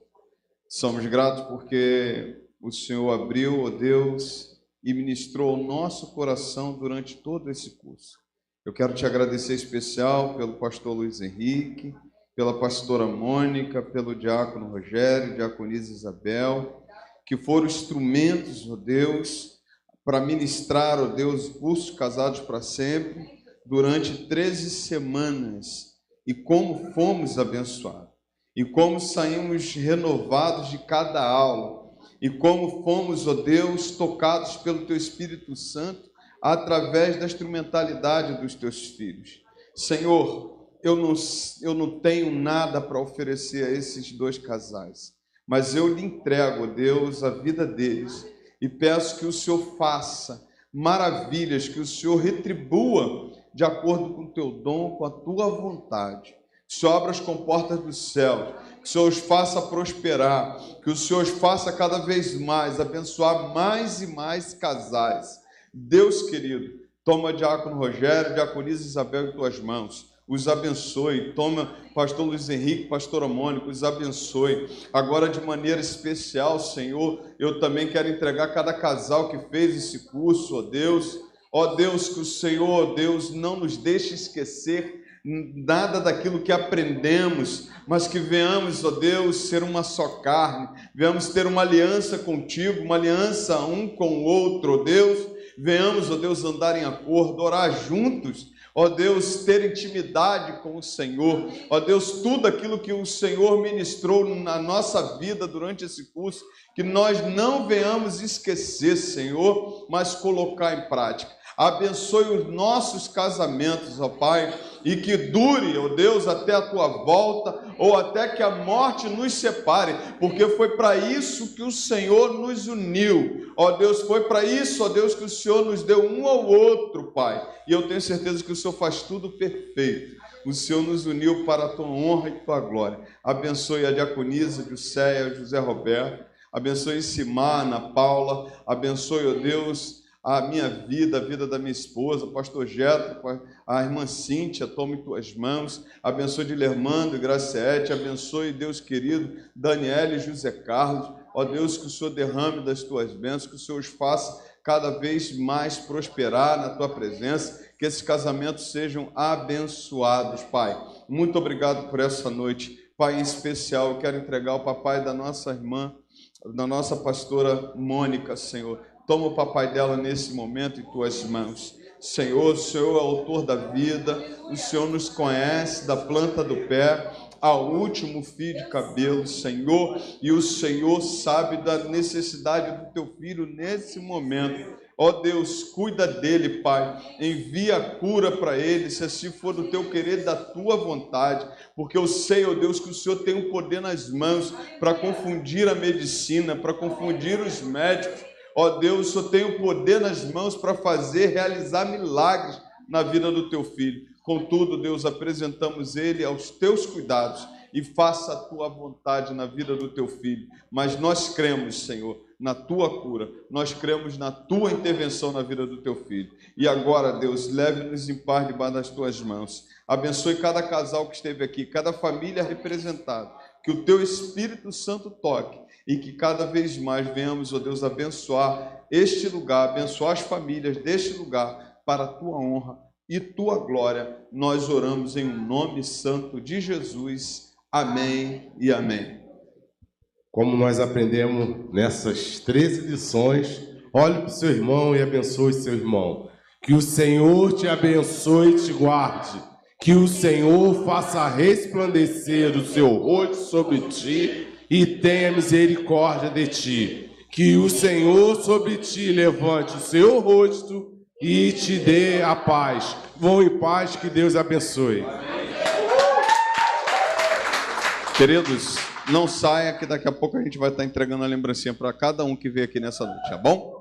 Somos gratos porque o Senhor abriu, ó Deus, e ministrou ao nosso coração durante todo esse curso. Eu quero te agradecer especial pelo pastor Luiz Henrique, pela pastora Mônica, pelo diácono Rogério, diaconisa Isabel, que foram instrumentos, ó Deus, para ministrar, ó Deus, o curso Casados para Sempre, durante 13 semanas, e como fomos abençoados, e como saímos renovados de cada aula, e como fomos, ó Deus, tocados pelo Teu Espírito Santo, através da instrumentalidade dos Teus filhos. Senhor, eu não tenho nada para oferecer a esses dois casais, mas eu lhe entrego, ó Deus, a vida deles, e peço que o Senhor faça maravilhas, que o Senhor retribua de acordo com o teu dom, com a tua vontade. Que o Senhor abra as comportas do céu, que o Senhor os faça prosperar, que o Senhor os faça cada vez mais, abençoar mais e mais casais. Deus querido, toma diácono Rogério, diaconisa Isabel em tuas mãos, os abençoe. Toma pastor Luiz Henrique, pastora Mônica, os abençoe. Agora, de maneira especial, Senhor, eu também quero entregar cada casal que fez esse curso, ó Deus. Ó Deus, que o Senhor, ó Deus, não nos deixe esquecer nada daquilo que aprendemos, mas que venhamos, ó Deus, ser uma só carne, venhamos ter uma aliança contigo, uma aliança um com o outro, ó Deus, venhamos, ó Deus, andar em acordo, orar juntos, ó Deus, ter intimidade com o Senhor, ó Deus, tudo aquilo que o Senhor ministrou na nossa vida durante esse curso, que nós não venhamos esquecer, Senhor, mas colocar em prática. Abençoe os nossos casamentos, ó Pai, e que dure, ó Deus, até a tua volta, ou até que a morte nos separe, porque foi para isso que o Senhor nos uniu, ó Deus, foi para isso, ó Deus, que o Senhor nos deu um ao outro, Pai, e eu tenho certeza que o Senhor faz tudo perfeito. O Senhor nos uniu para a tua honra e tua glória. Abençoe a diaconisa, Jusceia, José Roberto, abençoe Simar, Ana Paula, abençoe, ó Deus, a minha vida, a vida da minha esposa, pastor Getro, a irmã Cíntia, toma em tuas mãos, abençoe Dilermando e Graciete, abençoe, Deus querido, Daniela e José Carlos, ó Deus, que o Senhor derrame das tuas bênçãos, que o Senhor os faça cada vez mais prosperar na tua presença, que esses casamentos sejam abençoados, Pai. Muito obrigado por essa noite, Pai, em especial, eu quero entregar o papai da nossa irmã, da nossa pastora Mônica, Senhor. Toma o papai dela nesse momento em tuas mãos. Senhor, o Senhor é o autor da vida, o Senhor nos conhece da planta do pé ao último fio de cabelo, Senhor, e o Senhor sabe da necessidade do teu filho nesse momento. Ó Deus, cuida dele, Pai, envia a cura para ele, se assim for do teu querer, da tua vontade, porque eu sei, ó Deus, que o Senhor tem um poder nas mãos para confundir a medicina, para confundir os médicos. Ó Deus, o Senhor tem o poder nas mãos para fazer, realizar milagres na vida do teu filho. Contudo, Deus, apresentamos ele aos teus cuidados e faça a tua vontade na vida do teu filho. Mas nós cremos, Senhor, na tua cura, nós cremos na tua intervenção na vida do teu filho. E agora, Deus, leve-nos em paz debaixo das tuas mãos. Abençoe cada casal que esteve aqui, cada família representada. Que o teu Espírito Santo toque e que cada vez mais venhamos, ó Deus, abençoar este lugar, abençoar as famílias deste lugar para a tua honra e tua glória. Nós oramos em nome santo de Jesus. Amém e amém. Como nós aprendemos nessas 13 lições, olhe para o seu irmão e abençoe seu irmão. Que o Senhor te abençoe e te guarde. Que o Senhor faça resplandecer o seu rosto sobre ti e tenha misericórdia de ti. Que o Senhor sobre ti levante o seu rosto e te dê a paz. Vão em paz, que Deus abençoe. Queridos, não saia que daqui a pouco a gente vai estar entregando a lembrancinha para cada um que veio aqui nessa noite, tá bom?